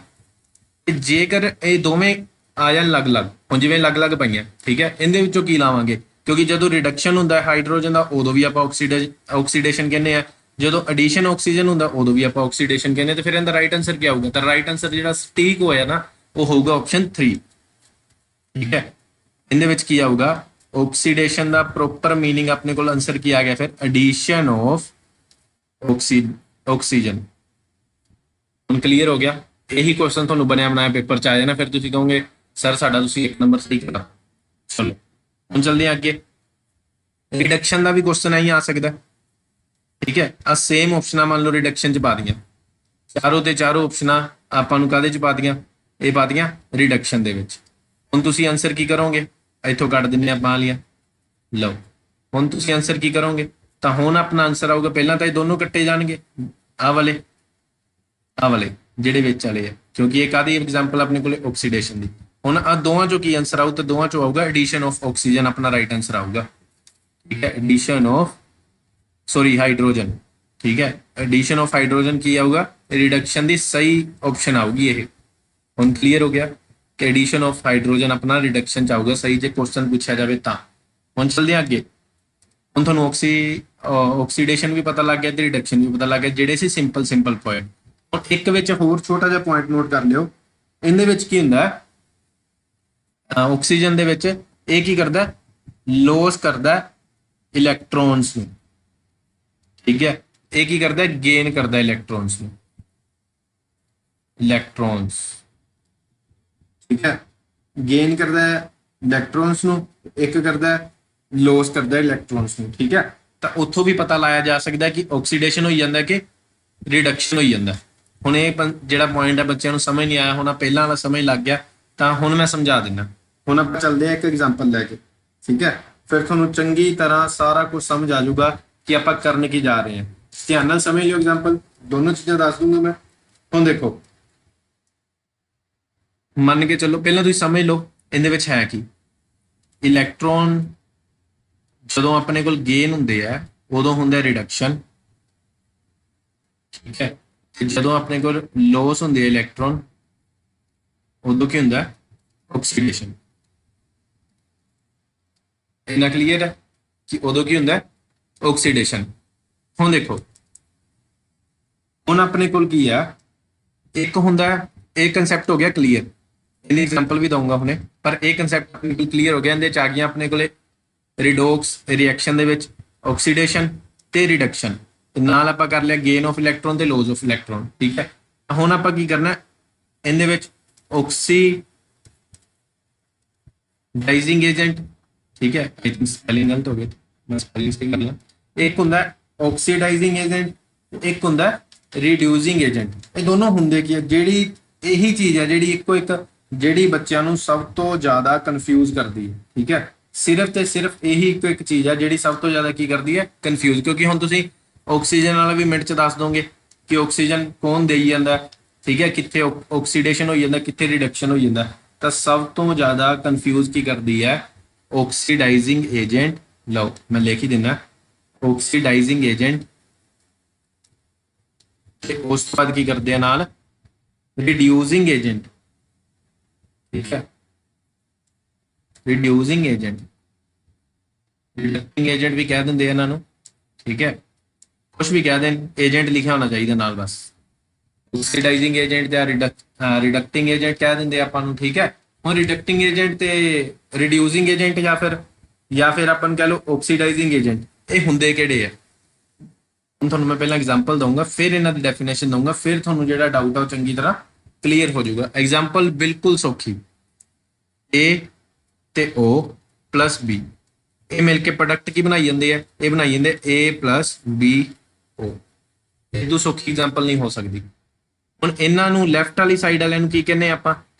ਤੇ ਜੇਕਰ ਇਹ ਦੋਵੇਂ ਆ ਜਾਣ ਅਲੱਗ-ਅਲੱਗ, ਹੁਣ ਜਿਵੇਂ ਅਲੱਗ-ਅਲੱਗ ਪਈਆਂ, ਠੀਕ ਹੈ, ਇਹਦੇ ਵਿੱਚੋਂ ਕੀ ਲਾਵਾਂਗੇ, ਕਿਉਂਕਿ ਜਦੋਂ ਰਿਡਕਸ਼ਨ ਹੁੰਦਾ ਹਾਈਡਰੋਜਨ ਦਾ ਉਦੋਂ ਵੀ ਆਪਾਂ ਆਕਸੀਡੇਸ਼ਨ ਕਹਿੰਦੇ ਆ, ਜਦੋਂ ਐਡੀਸ਼ਨ ਆਕਸੀਜਨ ਹੁੰਦਾ ਉਦੋਂ ਵੀ ਆਪਾਂ ਆਕਸੀਡੇਸ਼ਨ ਕਹਿੰਦੇ, ਤੇ ਫਿਰ ਇਹਦਾ ਰਾਈਟ ਆਨਸਰ ਕੀ ਆਊਗਾ, ਤਾਂ ਰਾਈਟ ਆਨਸਰ ਜਿਹੜਾ ਸਟੀਕ ਹੋਇਆ ਨਾ ਉਹ ਹੋਊਗਾ ਆਪਸ਼ਨ 3, ਠੀਕ ਹੈ। ਇਹਦੇ ਵਿੱਚ ਕੀ ਆਊਗਾ, ਆਕਸੀਡੇਸ਼ਨ ਦਾ ਪ੍ਰੋਪਰ ਮੀਨਿੰਗ ਆਪਣੇ ਕੋਲ ਆਨਸਰ ਕੀ ਆ ਗਿਆ, ਫਿਰ ਐਡੀਸ਼ਨ ਆਫ ਆਕਸੀਜਨ। ਹੁਣ ਕਲੀਅਰ ਹੋ ਗਿਆ। ਇਹੀ ਕੁਐਸਚਨ ਤੁਹਾਨੂੰ ਬਣਿਆ ਬਣਾਇਆ ਪੇਪਰ ਚ ਆ ਜਾਣਾ, ਫਿਰ ਤੁਸੀਂ ਕਹੋਗੇ ਸਰ ਸਾਡਾ ਤੁਸੀਂ ਇੱਕ ਨੰਬਰ ਸਹੀ ਕਰਤਾ। ਚਲੋ ਹੁਣ ਚੱਲਦੇ ਹਾਂ ਅੱਗੇ। ਰਿਡਕਸ਼ਨ ਦਾ ਵੀ ਕੁਐਸਚਨ ਆਈ ਆ ਸਕਦਾ, ਠੀਕ ਹੈ। ਆ ਸੇਮ ਆਪਸ਼ਨਾਂ ਮੰਨ ਲਓ ਰਿਡਕਸ਼ਨ ਚ ਪਾ ਦੀਆਂ, ਚਾਰੋਂ ਤੇ ਚਾਰੋਂ ਆਪਸ਼ਨਾਂ ਆਪਾਂ ਨੂੰ ਕਾਹਦੇ ਚ ਪਾ ਦੀਆਂ, ਇਹ ਪਾ ਦੀਆਂ ਰਿਡਕਸ਼ਨ ਦੇ ਵਿੱਚ। ਹੁਣ ਤੁਸੀਂ ਆਨਸਰ ਕੀ ਕਰੋਗੇ, ਇੱਥੋਂ ਕੱਢ ਦਿੰਦੇ ਆਪਾਂ ਵਾਲੀਆਂ, ਲਓ ਹੁਣ ਤੁਸੀਂ ਆਨਸਰ ਕੀ ਕਰੋਗੇ, ਤਾਂ ਹੁਣ ਆਪਣਾ ਆਨਸਰ ਆਊਗਾ, ਪਹਿਲਾਂ ਤਾਂ ਇਹ ਦੋਨੋਂ ਕੱਟੇ ਜਾਣਗੇ, ਆਹ ਵਾਲੇ ਜਿਹੜੇ ਵਿੱਚ ਵਾਲੇ ਆ, ਕਿਉਂਕਿ ਇਹ ਕਾਹਦੀ ਐਗਜ਼ਾਮਪਲ ਆਪਣੇ ਕੋਲੇ ਆਕਸੀਡੇਸ਼ਨ ਦੀ। ਹੁਣ ਆ ਦੋਵਾਂ ਚੋਂ ਕੀ ਆਨਸਰ ਆਊ, ਤਾਂ ਦੋਵਾਂ ਚੋਂ ਆਊਗਾ ਐਡੀਸ਼ਨ ਆਫ ਆਕਸੀਜਨ ਆਪਣਾ ਰਾਈਟ ਆਨਸਰ ਆਊਗਾ, ਠੀਕ ਹੈ। ਐਡੀਸ਼ਨ ਆਫ ਹਾਈਡਰੋਜਨ, ਠੀਕ ਹੈ, ਐਡੀਸ਼ਨ ਆਫ ਹਾਈਡਰੋਜਨ ਕੀ ਆਊਗਾ, ਰਿਡਕਸ਼ਨ ਦੀ ਸਹੀ ਆਪਸ਼ਨ ਆਊਗੀ ਇਹ। ਹੁਣ ਕਲੀਅਰ ਹੋ ਗਿਆ। ਕਿ ਐਡੀਸ਼ਨ ਆਫ ਹਾਈਡਰੋਜਨ ਆਪਣਾ ਰਿਡਕਸ਼ਨ ਚ ਆਊਗਾ ਸਹੀ ਜੇ ਕੁਐਸਚਨ ਪੁੱਛਿਆ ਜਾਵੇ ਤਾਂ। ਹੁਣ ਚੱਲਦੇ ਹਾਂ ਅੱਗੇ। ਹੁਣ ਤੁਹਾਨੂੰ ਆਕਸੀਡੇਸ਼ਨ ਵੀ ਪਤਾ ਲੱਗ ਗਿਆ ਤੇ ਰਿਡਕਸ਼ਨ ਵੀ ਪਤਾ ਲੱਗ ਗਿਆ, ਜਿਹੜੇ ਸੀ ਸਿੰਪਲ ਪੁਆਇੰਟ। ਹੁਣ ਇੱਕ ਵਿੱਚ ਹੋਰ ਛੋਟਾ ਜਿਹਾ ਪੁਆਇੰਟ ਨੋਟ ਕਰ ਲਿਓ। ਇਹਦੇ ਵਿੱਚ ਕੀ ਹੁੰਦਾ ਹੈ, ਆਕਸੀਜਨ ਦੇ ਵਿੱਚ ਇਹ ਕੀ ਕਰਦਾ, ਲੋਸ ਕਰਦਾ ਇਲੈਕਟ੍ਰੋਨਸ ਨੂੰ, ਠੀਕ ਹੈ। ਇਹ ਕੀ ਕਰਦਾ, ਗੇਨ ਕਰਦਾ ਇਲੈਕਟ੍ਰੋਨਸ ਨੂੰ, ਇਲੈਕਟ੍ਰੋਨਸ, ਠੀਕ ਹੈ। ਗੇਨ ਕਰਦਾ ਹੈ ਇਲੈਕਟ੍ਰੋਨਸ ਨੂੰ, ਇੱਕ ਕਰਦਾ ਲੋਸ ਕਰਦਾ ਇਲੈਕਟ੍ਰੋਨਸ ਨੂੰ, ਠੀਕ ਹੈ। ਤਾਂ ਉੱਥੋਂ ਵੀ ਪਤਾ ਲਾਇਆ ਜਾ ਸਕਦਾ ਕਿ ਆਕਸੀਡੇਸ਼ਨ ਹੋਈ ਜਾਂਦਾ ਕਿ ਰਿਡਕਸ਼ਨ ਹੋਈ ਜਾਂਦਾ। ਹੁਣ ਇਹ ਜਿਹੜਾ ਪੁਆਇੰਟ ਹੈ ਬੱਚਿਆਂ ਨੂੰ ਸਮਝ ਨਹੀਂ ਆਇਆ ਹੋਣਾ, ਪਹਿਲਾਂ ਵਾਲਾ ਸਮਝ ਲੱਗ ਗਿਆ ਤਾਂ ਹੁਣ ਮੈਂ ਸਮਝਾ ਦਿੰਦਾ। ਹੁਣ ਆਪਾਂ ਚੱਲਦੇ ਆ ਇੱਕ ਐਗਜ਼ਾਮਪਲ ਲੈ ਕੇ, ਠੀਕ ਹੈ। ਫਿਰ ਤੁਹਾਨੂੰ ਚੰਗੀ ਤਰ੍ਹਾਂ ਸਾਰਾ ਕੁਝ ਸਮਝ ਆ ਜਾਊਗਾ ਕਿ ਆਪਾਂ ਕਰਨ ਕੀ ਜਾ ਰਹੇ ਹਾਂ। ਧਿਆਨ ਨਾਲ ਸਮਝ ਲਿਓ ਐਗਜ਼ਾਮਪਲ, ਦੋਨੋਂ ਚੀਜ਼ਾਂ ਦੱਸ ਦੂੰਗਾ ਮੈਂ। ਹੁਣ ਦੇਖੋ, ਮੰਨ ਕੇ ਚੱਲੋ, ਪਹਿਲਾਂ ਤੁਸੀਂ ਸਮਝ ਲਓ ਇਹਦੇ ਵਿੱਚ ਹੈ ਕੀ। ਇਲੈਕਟ੍ਰੋਨ ਜਦੋਂ ਆਪਣੇ ਕੋਲ ਗੇਨ ਹੁੰਦੇ ਆ ਉਦੋਂ ਹੁੰਦਾ ਰਿਡਕਸ਼ਨ, ਠੀਕ ਹੈ। ਤੇ ਜਦੋਂ ਆਪਣੇ ਕੋਲ ਲੋਸ ਹੁੰਦੇ ਆ ਇਲੈਕਟ੍ਰੋਨ ਉਦੋਂ ਕੀ ਹੁੰਦਾ, ਆਕਸੀਡੇਸ਼ਨ। ਇਹਨਾਂ ਕਲੀਅਰ ਹੈ ਕਿ ਉਦੋਂ ਕੀ ਹੁੰਦਾ, ਆਕਸੀਡੇਸ਼ਨ। ਹੁਣ ਦੇਖੋ, ਹੁਣ ਆਪਣੇ ਕੋਲ ਕੀ ਆ, ਇੱਕ ਹੁੰਦਾ, ਇਹ ਕਨਸੈਪਟ ਹੋ ਗਿਆ ਕਲੀਅਰ, ਇਹਦੀ ਐਗਜ਼ਾਮਪਲ ਵੀ ਦਊਂਗਾ ਹੁਣੇ, ਪਰ ਇਹ ਕਨਸੈਪਟ ਆਪਣੇ ਕੋਲ ਕਲੀਅਰ ਹੋ ਗਿਆ। ਇਹਦੇ ਚ ਆ ਗਈਆਂ ਆਪਣੇ ਕੋਲੇ ਰਿਡੋਕਸ ਰਿਐਕਸ਼ਨ ਦੇ ਵਿੱਚ ਆਕਸੀਡੇਸ਼ਨ ਤੇ ਰਿਡਕਸ਼ਨ, ਨਾਲ ਆਪਾਂ ਕਰ ਲਿਆ ਗੇਨ ਆਫ ਇਲੈਕਟ੍ਰੋਨ ਤੇ ਲੋਸ ਆਫ ਇਲੈਕਟ੍ਰੋਨ, ਠੀਕ ਹੈ। ਹੁਣ ਆਪਾਂ ਕੀ ਕਰਨਾ, ਇਹਦੇ ਵਿੱਚ ਆਕਸੀਡਾਈਜ਼ਿੰਗ ਏਜੰਟ, ਠੀਕ ਹੈ। ਸਪੈਲਿੰਗ ਗਲਤ ਹੋ ਗਈ, ਮੈਂ ਸਪੈਲਿੰਗ ਸਹੀ ਕਰ ਲਾਂ। ਇੱਕ ਹੁੰਦਾ ਆਕਸੀਡਾਈਜ਼ਿੰਗ ਏਜੰਟ, ਇੱਕ ਹੁੰਦਾ ਰਿਡਿਊਸਿੰਗ ਏਜੰਟ। ਇਹ ਦੋਨੋਂ ਹੁੰਦੇ ਕੀ ਹੈ, ਜਿਹੜੀ ਇਹੀ ਚੀਜ਼ ਹੈ ਜਿਹੜੀ ਇੱਕੋ ਇੱਕ ਜਿਹੜੀ ਬੱਚਿਆਂ ਨੂੰ ਸਭ ਤੋਂ ਜ਼ਿਆਦਾ ਕਨਫਿਊਜ਼ ਕਰਦੀ ਹੈ, ਠੀਕ ਹੈ। ਸਿਰਫ ਤੇ ਸਿਰਫ ਇਹੀ ਇੱਕ ਚੀਜ਼ ਹੈ ਜਿਹੜੀ ਸਭ ਤੋਂ ਜ਼ਿਆਦਾ ਕੀ ਕਰਦੀ ਹੈ, ਕਨਫਿਊਜ਼। ਕਿਉਂਕਿ ਹੁਣ ਤੁਸੀਂ ਆਕਸੀਜਨ ਵਾਲਾ ਵੀ ਮਿੰਟ ਚ ਦੱਸ ਦੋਗੇ ਕਿ ਆਕਸੀਜਨ ਕੌਣ ਦੇਈ ਜਾਂਦਾ, ਠੀਕ ਹੈ, ਕਿੱਥੇ ਆਕਸੀਡੇਸ਼ਨ ਹੋਈ ਜਾਂਦਾ, ਕਿੱਥੇ ਰਿਡਕਸ਼ਨ ਹੋਈ ਜਾਂਦਾ। ਤਾਂ ਸਭ ਤੋਂ ਜ਼ਿਆਦਾ ਕਨਫਿਊਜ਼ ਕੀ ਕਰਦੀ ਹੈ, ਆਕਸੀਡਾਈਜ਼ਿੰਗ ਏਜੰਟ। ਲਓ ਮੈਂ ਲਿਖ ਹੀ ਦਿੰਦਾ, ਆਕਸੀਡਾਈਜ਼ਿੰਗ ਏਜੰਟ। ਤੇ ਉਸ ਤੋਂ ਬਾਅਦ ਕੀ ਕਰਦੇ ਆ ਨਾਲ, ਰਿਡਿਊਸਿੰਗ ਏਜੰਟ, ਠੀਕ ਹੈ। ਰਿਡਿਊਸਿੰਗ ਏਜੰਟ, ਰਿਡਕਟਿੰਗ ਏਜੰਟ ਵੀ ਕਹਿ ਦਿੰਦੇ ਆ ਇਹਨਾਂ ਨੂੰ, ਠੀਕ ਹੈ। ਕੁਝ ਵੀ ਕਹਿ ਦੇਣ, ਏਜੰਟ ਲਿਖਿਆ ਹੋਣਾ ਚਾਹੀਦਾ ਨਾਲ ਬਸ। ਆਕਸੀਡਾਈਜ਼ਿੰਗ ਏਜੰਟ ਜਾਂ ਰਿਡਕਟਿੰਗ ਏਜੰਟ ਕਹਿ ਦਿੰਦੇ ਆਪਾਂ ਨੂੰ, ਠੀਕ ਹੈ। ਹੁਣ ਰਿਡਕਟਿੰਗ ਏਜੰਟ ਤੇ ਰਿਡਿਊਸਿੰਗ ਏਜੰਟ ਜਾਂ ਫਿਰ ਆਪਾਂ ਨੂੰ ਕਹਿ ਲਓ ਆਕਸੀਡਾਈਜ਼ਿੰਗ ਏਜੰਟ, ਇਹ ਹੁੰਦੇ ਕਿਹੜੇ ਆ। ਹੁਣ ਤੁਹਾਨੂੰ ਮੈਂ ਪਹਿਲਾਂ ਐਗਜ਼ਾਮਪਲ ਦਊਂਗਾ, ਫਿਰ ਇਹਨਾਂ ਦੀ ਡੈਫੀਨੇਸ਼ਨ ਦਊਂਗਾ, ਫਿਰ ਤੁਹਾਨੂੰ ਜਿਹੜਾ ਡਾਊਟ ਆ ਉਹ ਚੰਗੀ ਤਰ੍ਹਾਂ ਕਲੀਅਰ ਹੋ ਜਾਊਗਾ। ਐਗਜ਼ਾਮਪਲ ਬਿਲਕੁਲ ਸੌਖੀ, A ਤੇ O ਪਲੱਸ B, ਇਹ ਮਿਲ ਕੇ ਪ੍ਰੋਡਕਟ ਕੀ ਬਣਾਈ ਜਾਂਦੇ ਆ, ਇਹ ਬਣਾਈ ਜਾਂਦੇ A ਪਲੱਸ BO। ਇਹ ਤੋਂ ਸੌਖੀ ਐਗਜ਼ਾਮਪਲ ਨਹੀਂ ਹੋ ਸਕਦੀ। ਹੁਣ ਇਹਨਾਂ ਨੂੰ ਲੈਫਟ ਵਾਲੀ ਸਾਈਡ ਵਾਲਿਆਂ ਨੂੰ ਕੀ ਕਹਿੰਦੇ ਆਪਾਂ,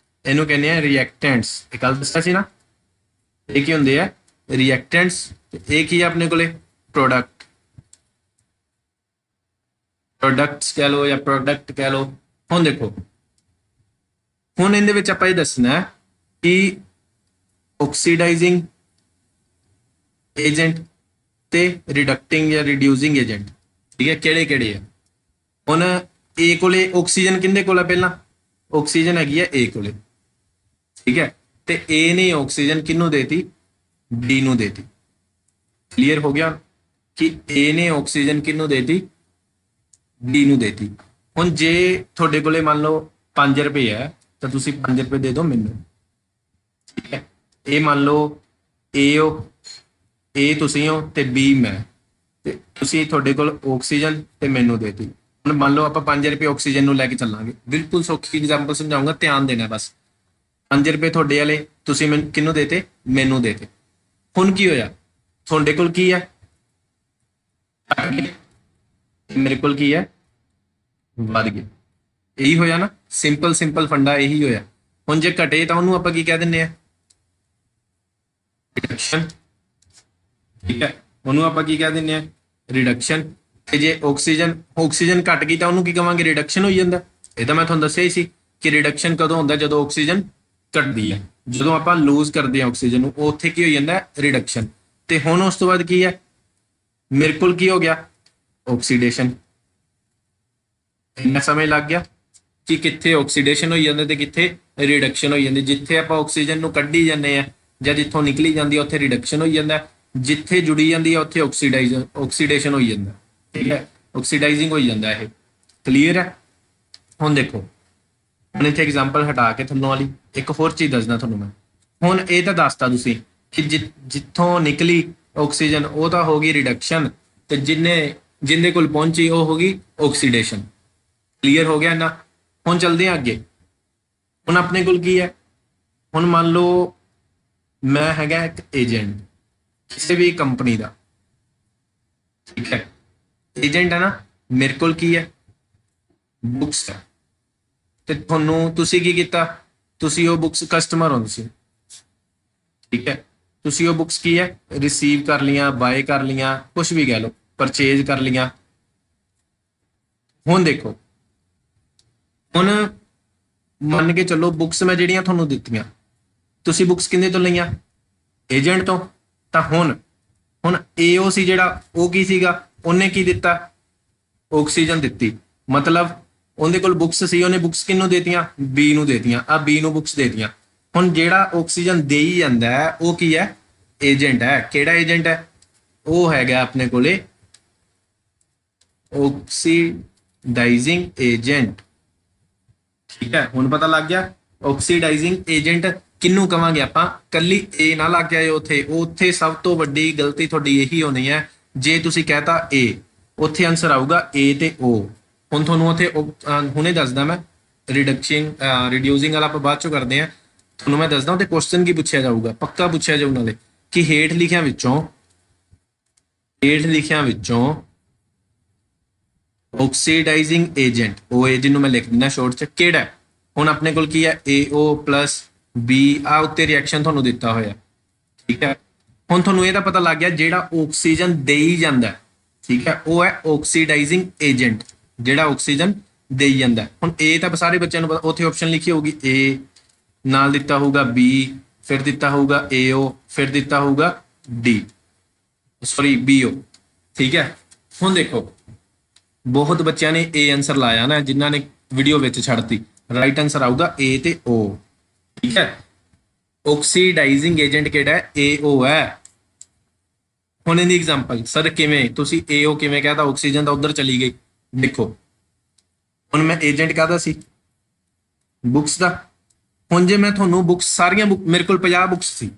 ਇਹਨੂੰ ਕਹਿੰਦੇ ਆ ਰਿਐਕਟੈਂਟਸ। ਇਹ ਕੱਲ ਦੱਸਿਆ ਸੀ ਨਾ, ਇਹ ਕੀ ਹੁੰਦੇ ਆ, ਰਿਐਕਟੈਂਟਸ। ਇਹ ਕੀ ਆ ਆਪਣੇ ਕੋਲੇ, ਪ੍ਰੋਡਕਟਸ ਕਹਿ ਲਓ ਜਾਂ ਪ੍ਰੋਡਕਟ ਕਹਿ ਲਓ। ਹੁਣ ਦੇਖੋ, ਹੁਣ ਇਹਦੇ ਵਿੱਚ ਆਪਾਂ ਇਹ ਦੱਸਣਾ ਕਿ ਆਕਸੀਡਾਈਜ਼ਿੰਗ ਏਜੰਟ ਤੇ ਰਿਡਕਟਿੰਗ ਜਾਂ ਰਿਡਿਊਸਿੰਗ ਏਜੰਟ, ਠੀਕ ਹੈ, ਕਿਹੜੇ ਕਿਹੜੇ ਆ। ਹੁਣ A ਕੋਲੇ ਆਕਸੀਜਨ ਕਿੰਦੇ ਕੋਲ ਆ, ਪਹਿਲਾਂ ਆਕਸੀਜਨ ਹੈਗੀ ਆ A ਕੋਲੇ, ਠੀਕ ਹੈ। ਤੇ A ਨੇ ਆਕਸੀਜਨ ਕਿਹਨੂੰ ਦੇਤੀ, B ਨੂੰ ਦੇਤੀ। ਕਲੀਅਰ ਹੋ ਗਿਆ ਕਿ A ਨੇ ਆਕਸੀਜਨ ਕਿਹਨੂੰ ਦੇਤੀ, B ਨੂੰ ਦੇਤੀ। ਹੁਣ ਜੇ ਤੁਹਾਡੇ ਕੋਲੇ ਮੰਨ ਲਓ 5 ਰੁਪਏ ਹੈ ਤਾਂ ਤੁਸੀਂ 5 ਰੁਪਏ ਦੇ ਦਿਓ ਮੈਨੂੰ, ਠੀਕ ਹੈ। ਇਹ ਮੰਨ ਲਓ A ਤੁਸੀਂ ਹੋ ਤੇ B ਮੈਂ, ਤੇ ਤੁਸੀਂ ਤੁਹਾਡੇ ਕੋਲ ਆਕਸੀਜਨ ਤੇ ਮੈਨੂੰ ਦੇਤੀ। ਹੁਣ ਮੰਨ ਲਓ ਆਪਾਂ 5 ਰੁਪਏ ਆਕਸੀਜਨ ਨੂੰ ਲੈ ਕੇ ਚੱਲਾਂਗੇ। ਬਿਲਕੁਲ ਸੌਖੀ ਐਗਜ਼ਾਮਪਲ ਸਮਝਾਉਂਗਾ, ਧਿਆਨ ਦੇਣਾ ਬਸ। 5 ਰੁਪਏ ਤੁਹਾਡੇ ਵਾਲੇ ਤੁਸੀਂ ਮੈਨੂੰ ਕਿਹਨੂੰ ਦੇਤੇ, ਮੈਨੂੰ ਦੇਤੇ। ਹੁਣ ਕੀ ਹੋਇਆ, ਤੁਹਾਡੇ ਕੋਲ ਕੀ ਹੈ, ਮੇਰੇ ਕੋਲ ਕੀ ਹੈ, ਵੱਧ ਗਏ। ਇਹੀ ਹੋਇਆ ਨਾ, ਸਿੰਪਲ ਫੰਡਾ ਇਹੀ ਹੋਇਆ। ਹੁਣ ਜੇ ਘਟੇ ਤਾਂ ਉਹਨੂੰ ਆਪਾਂ ਕੀ ਕਹਿ ਦਿੰਦੇ ਆ, ਰਿਡਕਸ਼ਨ, ਠੀਕ ਹੈ। ਉਹਨੂੰ ਆਪਾਂ ਕੀ ਕਹਿ ਦਿੰਦੇ ਆ, ਰਿਡਕਸ਼ਨ। ਤੇ ਜੇ ਆਕਸੀਜਨ ਘਟ ਗਈ ਤਾਂ ਉਹਨੂੰ ਕੀ ਕਵਾਂਗੇ, ਰਿਡਕਸ਼ਨ ਹੋਈ ਜਾਂਦਾ। ਇਹ ਤਾਂ ਮੈਂ ਤੁਹਾਨੂੰ ਦੱਸਿਆ ਹੀ ਸੀ ਕਿ ਰਿਡਕਸ਼ਨ ਕਦੋਂ ਹੁੰਦਾ, ਜਦੋਂ ਆਕਸੀਜਨ ਘਟਦੀ ਹੈ। ਜਦੋਂ ਆਪਾਂ ਲੂਜ਼ ਕਰਦੇ ਹਾਂ ਆਕਸੀਜਨ ਨੂੰ, ਉਹ ਉੱਥੇ ਕੀ ਹੋ ਜਾਂਦਾ, ਰਿਡਕਸ਼ਨ। ਤੇ ਹੁਣ ਉਸ ਤੋਂ ਬਾਅਦ ਕੀ ਹੈ, ਮੇਰੇ ਕੋਲ ਕੀ ਹੋ ਗਿਆ, ਆਕਸੀਡੇਸ਼ਨ। ਇੰਨਾ ਸਮਝ ਲੱਗ ਗਿਆ ਕਿ ਕਿੱਥੇ ਆਕਸੀਡੇਸ਼ਨ ਹੋਈ ਜਾਂਦਾ ਤੇ ਕਿੱਥੇ ਰਿਡਕਸ਼ਨ ਹੋ ਜਾਂਦੀ। ਜਿੱਥੇ ਆਪਾਂ ਆਕਸੀਜਨ ਨੂੰ ਕੱਢੀ ਜਾਂਦੇ ਆ ਜਾਂ ਜਿੱਥੋਂ ਨਿਕਲੀ ਜਾਂਦੀ ਆ ਉੱਥੇ ਰਿਡਕਸ਼ਨ ਹੋ ਜਾਂਦਾ, ਜਿੱਥੇ ਜੁੜੀ ਜਾਂਦੀ ਆ ਉੱਥੇ ਆਕਸੀਡੇਸ਼ਨ ਹੋ ਜਾਂਦਾ। ਠੀਕ ਹੈ, ਆਕਸੀਡਾਈਜ਼ਿੰਗ ਹੋ ਜਾਂਦਾ। ਇਹ ਕਲੀਅਰ ਹੈ। ਹੁਣ ਦੇਖੋ, ਹੁਣ ਇੱਥੇ ਐਗਜ਼ਾਮਪਲ ਹਟਾ ਕੇ ਥੱਲੋਂ ਵਾਲੀ ਇੱਕ ਹੋਰ ਚੀਜ਼ ਦੱਸਦਾ ਤੁਹਾਨੂੰ ਮੈਂ। ਹੁਣ ਇਹ ਤਾਂ ਦੱਸਤਾ ਤੁਸੀਂ ਕਿ ਜਿੱਥੋਂ ਨਿਕਲੀ ਆਕਸੀਜਨ ਉਹ ਤਾਂ ਹੋ ਗਈ ਰਿਡਕਸ਼ਨ, ਤੇ ਜਿੰਦੇ ਕੋਲ ਪਹੁੰਚੀ ਉਹ ਹੋ ਗਈ ਆਕਸੀਡੇਸ਼ਨ। ਕਲੀਅਰ ਹੋ ਗਿਆ ਨਾ। ਹੁਣ ਚੱਲਦੇ ਹਾਂ ਅੱਗੇ। ਹੁਣ ਆਪਣੇ ਕੋਲ ਕੀ ਹੈ, ਹੁਣ ਮੰਨ ਲਓ ਮੈਂ ਹੈਗਾ ਇੱਕ ਏਜੰਟ ਕਿਸੇ ਵੀ ਕੰਪਨੀ ਦਾ। ਠੀਕ ਹੈ, ਏਜੰਟ ਹੈ ਨਾ, ਮੇਰੇ ਕੋਲ ਕੀ ਹੈ, ਬੁੱਕਸ ਹੈ। ਤੇ ਤੁਸੀਂ ਕੀ ਕੀਤਾ, ਤੁਸੀਂ ਉਹ ਬੁੱਕਸ ਕਸਟਮਰ ਹੋ ਤੁਸੀਂ। ਠੀਕ ਹੈ, ਤੁਸੀਂ ਉਹ ਬੁੱਕਸ ਕੀ ਹੈ, ਰਿਸੀਵ ਕਰ ਲੀਆਂ, ਬਾਏ ਕਰ ਲੀਆਂ, ਕੁਝ ਵੀ ਕਹਿ ਲਓ, ਪਰਚੇਜ ਕਰ ਲੀਆਂ। ਹੁਣ ਦੇਖੋ, ਹੁਣ ਮੰਨ ਕੇ ਚੱਲੋ ਬੁੱਕਸ ਮੈਂ ਜਿਹੜੀਆਂ ਤੁਹਾਨੂੰ ਦਿੱਤੀਆਂ, ਤੁਸੀਂ ਬੁੱਕਸ ਕਿੰਨੇ ਤੋਂ ਲਈਆਂ, ਏਜੰਟ ਤੋਂ। ਤਾਂ ਹੁਣ ਏਓ ਸੀ ਜਿਹੜਾ, ਉਹ ਕੀ ਸੀਗਾ, ਉਹਨੇ ਕੀ ਦਿੱਤਾ, ਆਕਸੀਜਨ ਦਿੱਤੀ। ਮਤਲਬ ਉਹਦੇ ਕੋਲ ਬੁੱਕਸ ਸੀ, ਉਹਨੇ ਬੁੱਕਸ ਕਿਹਨੂੰ ਦੇਤੀਆਂ, ਬੀ ਨੂੰ ਦੇਤੀਆਂ। ਆ ਬੀ ਨੂੰ ਬੁੱਕਸ ਦੇਤੀਆਂ। ਹੁਣ ਜਿਹੜਾ ਆਕਸੀਜਨ ਦੇਈ ਜਾਂਦਾ ਹੈ ਉਹ ਕੀ ਹੈ, ਏਜੰਟ ਹੈ। ਕਿਹੜਾ ਏਜੰਟ ਹੈ, ਉਹ ਹੈਗਾ ਆਪਣੇ ਕੋਲੇ ਆਕਸੀਡਾਈਜ਼ਿੰਗ ਏਜੰਟ। ਠੀਕ ਹੈ, ਹੁਣ ਪਤਾ ਲੱਗ ਗਿਆ। ਆਕਸੀਡਾਈਜ਼ਿੰਗ ਏਜੰਟ ਕਿਹਨੂੰ ਕਵਾਂਗੇ ਆਪਾਂ, ਕੱਲੀ ਏ ਨਾ ਲੱਗ ਜਾਏ ਉੱਥੇ ਸਭ ਤੋਂ ਵੱਡੀ ਗਲਤੀ ਤੁਹਾਡੀ ਇਹੀ ਹੋਣੀ ਹੈ ਜੇ ਤੁਸੀਂ ਕਹਤਾ ਏ, ਉੱਥੇ ਆਨਸਰ ਆਊਗਾ ਏ ਤੇ ਓ। ਹੁਣ ਤੁਹਾਨੂੰ ਉੱਥੇ ਹੁਣੇ ਦੱਸਦਾ ਮੈਂ, ਰਿਡਿਊਸਿੰਗ ਵਾਲਾ ਆਪਾਂ ਬਾਅਦ ਚੋਂ ਕਰਦੇ ਹਾਂ। ਤੁਹਾਨੂੰ ਮੈਂ ਦੱਸਦਾ ਉੱਥੇ ਕੁਐਸਚਨ ਕੀ ਪੁੱਛਿਆ ਜਾਊਗਾ, ਪੱਕਾ ਪੁੱਛਿਆ ਜਾਊ ਨਾਲੇ, ਕਿ ਹੇਠ ਲਿਖਿਆਂ ਵਿੱਚੋਂ ਆਕਸੀਡਾਈਜ਼ਿੰਗ ਏਜੰਟ, ਉਹ ਏ ਜਿਹਨੂੰ ਮੈਂ ਲਿਖ ਦਿੰਦਾ ਸ਼ੋਰਟ ਚ, ਕਿਹੜਾ। ਹੁਣ ਆਪਣੇ ਕੋਲ ਕੀ ਹੈ, AO ਪਲੱਸ B, ਆ ਉੱਤੇ ਰਿਐਕਸ਼ਨ ਤੁਹਾਨੂੰ ਦਿੱਤਾ ਹੋਇਆ। ਠੀਕ ਹੈ, ਹੁਣ ਤੁਹਾਨੂੰ ਇਹ ਤਾਂ ਪਤਾ ਲੱਗ ਗਿਆ ਜਿਹੜਾ ਆਕਸੀਜਨ ਦੇਈ ਜਾਂਦਾ। ਠੀਕ ਹੈ, ਉਹ ਹੈ ਆਕਸੀਡਾਈਜ਼ਿੰਗ ਏਜੰਟ, ਜਿਹੜਾ ਆਕਸੀਜਨ ਦੇਈ ਜਾਂਦਾ। ਹੁਣ ਏ ਤਾਂ ਸਾਰੇ ਬੱਚਿਆਂ ਨੂੰ ਪਤਾ, ਉੱਥੇ ਆਪਸ਼ਨ ਲਿਖੀ ਹੋਊਗੀ ਏ, ਨਾਲ ਦਿੱਤਾ ਹੋਊਗਾ B, ਫਿਰ ਦਿੱਤਾ ਹੋਊਗਾ AO, ਫਿਰ ਦਿੱਤਾ ਹੋਊਗਾ D, ਸੌਰੀ BO। ਠੀਕ ਹੈ, ਹੁਣ ਦੇਖੋ ਬਹੁਤ ਬੱਚਿਆਂ ਨੇ ਏ ਆਨਸਰ ਲਾਇਆ ਨਾ, ਜਿਨ੍ਹਾਂ ਨੇ ਵੀਡੀਓ ਵਿੱਚ ਛੱਡਤੀ। ਰਾਈਟ ਆਨਸਰ ਆਊਗਾ ਏ ਤੇ O। ਠੀਕ ਹੈ, ਆਕਸੀਡਾਈਜ਼ਿੰਗ ਏਜੰਟ ਕਿਹੜਾ ਹੈ, AO ਹੈ। ਹੁਣ ਇਹਦੀ ਐਗਜ਼ਾਮਪਲ, ਸਰ ਕਿਵੇਂ ਤੁਸੀਂ AO ਕਿਵੇਂ ਕਹਤਾ, ਆਕਸੀਜਨ ਤਾਂ ਉਧਰ ਚਲੀ ਗਈ। ਦੇਖੋ ਹੁਣ ਮੈਂ ਏਜੰਟ ਕਾਹਦਾ ਸੀ, ਬੁੱਕਸ ਦਾ। ਹੁਣ ਜੇ ਮੈਂ ਤੁਹਾਨੂੰ ਬੁੱਕਸ ਸਾਰੀਆਂ ਮੇਰੇ ਕੋਲ 50 ਬੁੱਕਸ ਸੀ,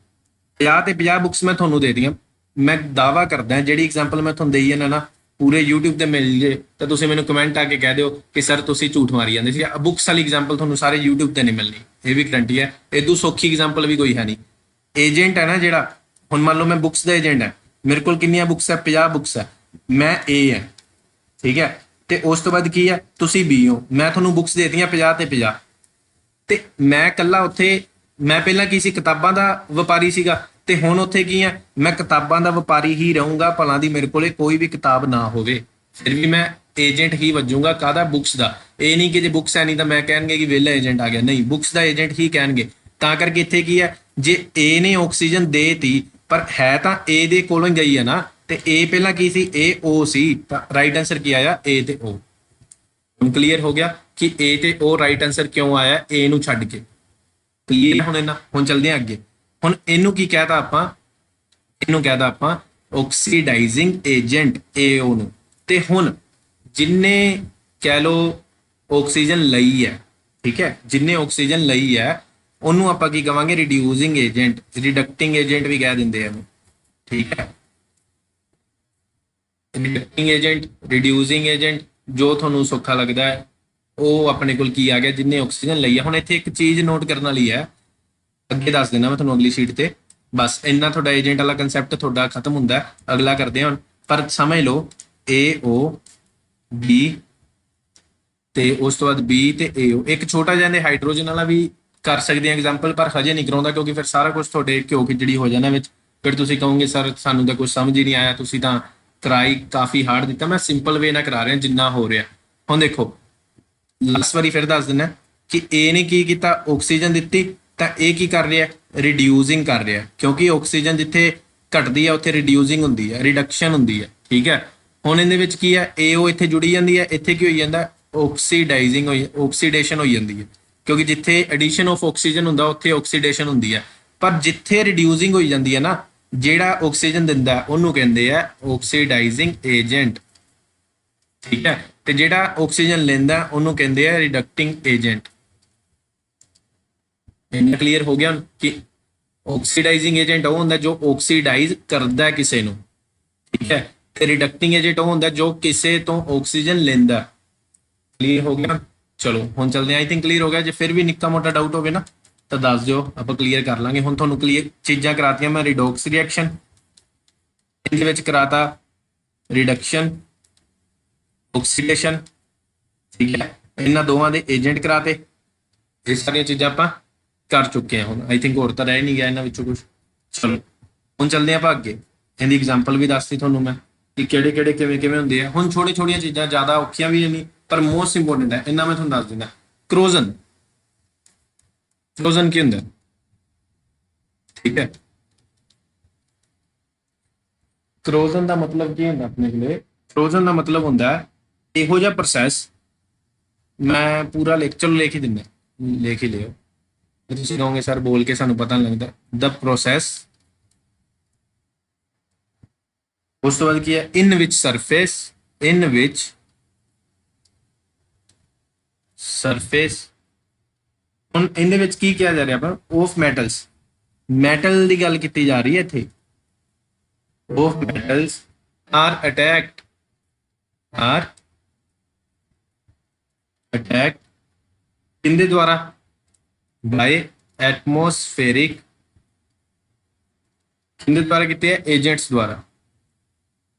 50 ਤੇ 50 ਬੁੱਕਸ ਮੈਂ ਤੁਹਾਨੂੰ ਦੇ ਦਿੱਤੀਆਂ। ਮੈਂ ਦਾਵਾ ਕਰਦਾ ਜਿਹੜੀ ਐਗਜ਼ਾਮਪਲ ਮੈਂ ਤੁਹਾਨੂੰ ਦੇਈ ਜਾਂਦਾ ਨਾ ਪੂਰੇ YouTube ਤੇ ਮਿਲ ਜੇ ਤਾਂ ਤੁਸੀਂ ਮੈਨੂੰ ਕਮੈਂਟ ਆ ਕੇ ਕਹਿ ਦਿਓ ਕਿ ਸਰ ਤੁਸੀਂ ਝੂਠ ਮਾਰੀ ਜਾਂਦੇ ਸੀ। ਬੁੱਕਸ ਵਾਲੀ ਐਗਜ਼ਾਮਪਲ ਤੁਹਾਨੂੰ ਸਾਰੇ YouTube ਤੇ ਨਹੀਂ ਮਿਲਣੀ, ਇਹ ਵੀ ਗਰੰਟੀ ਹੈ। ਇਦੋਂ ਸੌਖੀ ਐਗਜ਼ਾਮਪਲ ਵੀ ਕੋਈ ਹੈ ਨਹੀਂ। ਏਜੰਟ ਹੈ ਨਾ ਜਿਹੜਾ, ਹੁਣ ਮੰਨ ਲਓ ਮੈਂ ਬੁੱਕਸ ਦਾ ਏਜੰਟ ਹੈ, ਮੇਰੇ ਕੋਲ ਕਿੰਨੀਆਂ ਬੁੱਕਸ ਹੈ, 50 ਬੁੱਕਸ ਹੈ, ਮੈਂ A ਹੈ। ਠੀਕ ਹੈ, ਤੇ ਉਸ ਤੋਂ ਬਾਅਦ ਕੀ ਹੈ, ਤੁਸੀਂ B ਹੋ। ਮੈਂ ਤੁਹਾਨੂੰ ਬੁੱਕਸ ਦੇ ਦਿੱਤੀਆਂ 50 ਤੇ 50, ਤੇ ਮੈਂ ਕੱਲਾ ਉੱਥੇ, ਮੈਂ ਪਹਿਲਾਂ ਕੀ ਸੀ, ਕਿਤਾਬਾਂ ਦਾ ਵਪਾਰੀ ਸੀਗਾ, ਤੇ ਹੁਣ ਉੱਥੇ ਕੀ ਹੈ, ਮੈਂ ਕਿਤਾਬਾਂ ਦਾ ਵਪਾਰੀ ਹੀ ਰਹੂੰਗਾ, ਭਲਾ ਦੀ ਮੇਰੇ ਕੋਲੇ ਕੋਈ ਵੀ ਕਿਤਾਬ ਨਾ ਹੋਵੇ, ਫਿਰ ਵੀ ਮੈਂ ਏਜੰਟ ਹੀ ਵੱਜੂਗਾ। ਕਾਹਦਾ, ਬੁੱਕਸ ਦਾ। ਇਹ ਨਹੀਂ ਕਿ ਜੇ ਬੁੱਕਸ ਹੈ ਨਹੀਂ ਤਾਂ ਮੈਂ ਕਹਿਣਗੇ ਕਿ ਵਿਹਲਾ ਏਜੰਟ ਆ ਗਿਆ, ਨਹੀਂ, ਬੁੱਕਸ ਦਾ ਏਜੰਟ ਹੀ ਕਹਿਣਗੇ। ਤਾਂ ਕਰਕੇ ਇੱਥੇ ਕੀ ਹੈ, ਜੇ ਏ ਨੇ ਆਕਸੀਜਨ ਦੇਤੀ ਪਰ ਹੈ ਤਾਂ ਏ ਦੇ ਕੋਲੋਂ ਗਈ ਹੈ ਨਾ, ਤੇ ਏ ਪਹਿਲਾਂ ਕੀ ਸੀ, AO ਸੀ, ਤਾਂ ਰਾਈਟ ਆਨਸਰ ਕੀ ਆਇਆ, ਏ ਤੇ O। ਹੁਣ ਕਲੀਅਰ ਹੋ ਗਿਆ ਕਿ ਏ ਤੇ O ਰਾਈਟ ਆਨਸਰ ਕਿਉਂ ਆਇਆ, ਏ ਨੂੰ ਛੱਡ ਕੇ। ਕਲੀਅਰ ਹੁਣ ਇਹਨਾਂ, ਹੁਣ ਚੱਲਦੇ ਹਾਂ ਅੱਗੇ। ਹੁਣ ਇਹਨੂੰ ਕੀ ਕਹਿਤਾ ਆਪਾਂ, ਇਹਨੂੰ ਕਹਿਤਾ ਆਪਾਂ ਆਕਸੀਡਾਈਜ਼ਿੰਗ ਏਜੰਟ, AO ਨੂੰ। ਤੇ ਹੁਣ ਜਿੰਨੇ ਕਹਿ ਲੋ ਆਕਸੀਜਨ ਲਈ ਹੈ, ਠੀਕ ਹੈ, ਜਿੰਨੇ ਆਕਸੀਜਨ ਲਈ ਹੈ ਉਹਨੂੰ ਆਪਾਂ ਕੀ ਕਵਾਂਗੇ, ਰਿਡਿਊਸਿੰਗ ਏਜੰਟ, ਰਿਡਕਟਿੰਗ ਏਜੰਟ ਵੀ ਕਹਿ ਦਿੰਦੇ ਆ। ਠੀਕ ਹੈ, ਰਿਡਕਟਿੰਗ ਏਜੰਟ, ਰਿਡਿਊਸਿੰਗ ਏਜੰਟ, ਜੋ ਤੁਹਾਨੂੰ ਸੌਖਾ ਲੱਗਦਾ ਹੈ। ਉਹ ਆਪਣੇ ਕੋਲ ਕੀ ਆ ਗਿਆ, ਜਿੰਨੇ ਆਕਸੀਜਨ ਲਈ ਹੈ। ਹੁਣ ਇੱਥੇ ਇੱਕ ਚੀਜ਼ ਨੋਟ ਕਰਨ ਵਾਲੀ ਹੈ, ਅੱਗੇ ਦੱਸ ਦੇਣਾ ਮੈਂ ਤੁਹਾਨੂੰ ਅਗਲੀ ਸ਼ੀਟ ਤੇ। ਬਸ ਇੰਨਾ ਤੁਹਾਡਾ ਏਜੰਟ ਵਾਲਾ ਕੰਸੈਪਟ ਤੁਹਾਡਾ ਖਤਮ ਹੁੰਦਾ। ਅਗਲਾ ਕਰਦੇ ਹਾਂ ਹੁਣ, ਪਰ ਸਮਝ ਲਓ AO B ਤੇ ਉਸ ਤੋਂ ਬਾਅਦ B ਤੇ AO। ਇੱਕ ਛੋਟਾ ਜਿਹਾ ਇਹਦੇ ਹਾਈਡਰੋਜਨ ਵਾਲਾ ਵੀ ਕਰ ਸਕਦੇ ਆ ਐਗਜ਼ਾਮਪਲ, ਪਰ ਹਜੇ ਨਹੀਂ ਕਰਾਉਂਦਾ ਕਿਉਂਕਿ ਫਿਰ ਸਾਰਾ ਕੁਝ ਤੁਹਾਡੇ ਘਿਓ ਖਿਚੜੀ ਹੋ ਜਾਣਾ ਵਿੱਚ। ਫਿਰ ਤੁਸੀਂ ਕਹੋਗੇ ਸਰ ਸਾਨੂੰ ਤਾਂ ਕੁਝ ਸਮਝ ਹੀ ਨਹੀਂ ਆਇਆ, ਤੁਸੀਂ ਤਾਂ ਕਰਾਈ ਕਾਫੀ ਹਾਰਡ ਦਿੱਤਾ। ਮੈਂ ਸਿੰਪਲ ਵੇ ਨਾਲ ਕਰਾ ਰਿਹਾ ਜਿੰਨਾ ਹੋ ਰਿਹਾ। ਹੁਣ ਦੇਖੋ ਲਾਸਟ ਵਾਰੀ ਫਿਰ ਦੱਸ ਦਿੰਦਾ ਕਿ A ਨੇ ਕੀ ਕੀਤਾ, ਆਕਸੀਜਨ ਦਿੱਤੀ, ਤਾਂ ਇਹ ਕੀ ਕਰ ਰਿਹਾ, ਰਿਡਿਊਸਿੰਗ ਕਰ ਰਿਹਾ, ਕਿਉਂਕਿ ਆਕਸੀਜਨ ਜਿੱਥੇ ਘਟਦੀ ਹੈ ਉੱਥੇ ਰਿਡਿਊਸਿੰਗ ਹੁੰਦੀ ਹੈ, ਰਿਡਕਸ਼ਨ ਹੁੰਦੀ ਹੈ। ਠੀਕ ਹੈ, ਹੁਣ ਇਹਦੇ ਵਿੱਚ ਕੀ ਹੈ, AO ਇੱਥੇ ਜੁੜੀ ਜਾਂਦੀ ਹੈ, ਇੱਥੇ ਕੀ ਹੋਈ ਜਾਂਦਾ, ਆਕਸੀਡਾਈਜ਼ਿੰਗ ਹੋਈ, ਆਕਸੀਡੇਸ਼ਨ ਹੋਈ ਜਾਂਦੀ ਹੈ। ਕਿਉਂਕਿ ਜਿੱਥੇ ਐਡੀਸ਼ਨ ਆਫ ਆਕਸੀਜਨ ਹੁੰਦਾ ਉੱਥੇ ਆਕਸੀਡੇਸ਼ਨ ਹੁੰਦੀ ਹੈ, ਪਰ ਜਿੱਥੇ ਰਿਡਿਊਸਿੰਗ ਹੋਈ ਜਾਂਦੀ ਹੈ ਨਾ, ਜਿਹੜਾ ਆਕਸੀਜਨ ਦਿੰਦਾ ਉਹਨੂੰ ਕਹਿੰਦੇ ਆ ਆਕਸੀਡਾਈਜ਼ਿੰਗ ਏਜੰਟ, ਠੀਕ ਹੈ, ਤੇ ਜਿਹੜਾ ਆਕਸੀਜਨ ਲੈਂਦਾ ਉਹਨੂੰ ਕਹਿੰਦੇ ਆ ਰਿਡਕਟਿੰਗ ਏਜੰਟ। ਇੰਨਾ ਕਲੀਅਰ ਹੋ ਗਿਆ ਕਿ ਆਕਸੀਡਾਈਜ਼ਿੰਗ ਏਜੰਟ ਉਹ ਹੁੰਦਾ ਜੋ ਆਕਸੀਡਾਈਜ਼ ਕਰਦਾ ਕਿਸੇ ਨੂੰ, ਠੀਕ ਹੈ, ਤੇ ਰਿਡਕਟਿੰਗ ਏਜੰਟ ਉਹ ਹੁੰਦਾ ਜੋ ਕਿਸੇ ਤੋਂ ਆਕਸੀਜਨ ਲੈਂਦਾ। ਕਲੀਅਰ ਹੋ ਗਿਆ? ਚਲੋ ਹੁਣ ਚੱਲਦੇ ਹਾਂ। ਆਈ ਥਿੰਕ ਕਲੀਅਰ ਹੋ ਗਿਆ। ਜੇ ਫਿਰ ਵੀ ਨਿੱਕਾ ਮੋਟਾ ਡਾਊਟ ਹੋਵੇ ਨਾ ਤਾਂ ਦੱਸ ਦਿਓ, ਆਪਾਂ ਕਲੀਅਰ ਕਰ ਲਾਂਗੇ। ਹੁਣ ਤੁਹਾਨੂੰ ਕਲੀਅਰ ਚੀਜ਼ਾਂ ਕਰਾਤੀਆਂ ਮੈਂ। ਰਿਡੋਕਸ ਰਿਐਕਸ਼ਨ, ਇਹਦੇ ਵਿੱਚ ਕਰਾਤਾ ਰਿਡਕਸ਼ਨ, ਆਕਸੀਡੇਸ਼ਨ, ਠੀਕ ਹੈ, ਇਹਨਾਂ ਦੋਵਾਂ ਦੇ ਏਜੰਟ ਕਰਾਤੇ। ਇਹ ਸਾਰੀਆਂ ਚੀਜ਼ਾਂ ਆਪਾਂ ਕਰ ਚੁੱਕੇ ਹਾਂ। ਹੁਣ ਆਈ ਥਿੰਕ ਹੋਰ ਤਾਂ ਰਹਿ ਨਹੀਂ ਗਿਆ ਇਹਨਾਂ ਵਿੱਚੋਂ ਕੁਝ। ਚਲੋ ਹੁਣ ਚੱਲਦੇ ਆਪਾਂ ਅੱਗੇ। ਇਹਦੀ ਐਗਜ਼ਾਮਪਲ ਵੀ ਦੱਸਤੀ ਤੁਹਾਨੂੰ ਮੈਂ ਕਿ ਕਿਹੜੇ ਕਿਹੜੇ ਕਿਵੇਂ ਕਿਵੇਂ ਹੁੰਦੇ ਆ। ਹੁਣ ਛੋਟੀ ਛੋਟੀਆਂ ਚੀਜ਼ਾਂ, ਜ਼ਿਆਦਾ ਔਖੀਆਂ ਵੀ ਨਹੀਂ ਪਰ ਮੋਸਟ ਇੰਪੋਰਟੈਂਟ ਹੈ, ਇਹਨਾਂ ਮੈਂ ਤੁਹਾਨੂੰ ਦੱਸ ਦਿੰਦਾ। ਕਰੋਜ਼ਨ, ਕਰੋਜ਼ਨ ਕੀ ਹੁੰਦਾ, ਠੀਕ ਹੈ, ਕਰੋਜ਼ਨ ਦਾ ਮਤਲਬ ਕੀ ਹੁੰਦਾ ਆਪਣੇ ਕੋਲੇ? ਕਰੋਜ਼ਨ ਦਾ ਮਤਲਬ ਹੁੰਦਾ ਇਹੋ ਜਿਹਾ ਪ੍ਰੋਸੈਸ, ਮੈਂ ਪੂਰਾ ਚਲੋ ਲਿਖ ਹੀ ਦਿੰਦਾ, ਲਿਖ ਹੀ ਲਿਓ। ਤੁਸੀਂ ਕਹੋਗੇ ਸਰ ਬੋਲ ਕੇ ਸਾਨੂੰ ਪਤਾ ਨਹੀਂ ਲੱਗਦਾ। ਦ ਪ੍ਰੋਸੈਸ, ਉਸ ਤੋਂ ਬਾਅਦ ਕੀ ਹੈ? ਇਨ ਵਿਚ ਸਰਫੇਸ, ਇਨ ਵਿਚ ਸਰਫੇਸ। ਹੁਣ ਇਹਦੇ ਵਿੱਚ ਕੀ ਕਿਹਾ ਜਾ ਰਿਹਾ ਆਪਾਂ? ਆਫ ਮੈਟਲਸ, ਮੈਟਲ ਦੀ ਗੱਲ ਕੀਤੀ ਜਾ ਰਹੀ ਹੈ ਇੱਥੇ। Of metals are attacked, are attacked ਕਿੰਦੇ ਦੁਆਰਾ? ਬਾਈ ਐਟਮੋਸਫੇਰਿਕ, ਕਿੰਦੇ ਦੁਆਰਾ ਕੀਤੇ ਹੈ? ਏਜੰਟਸ ਦੁਆਰਾ।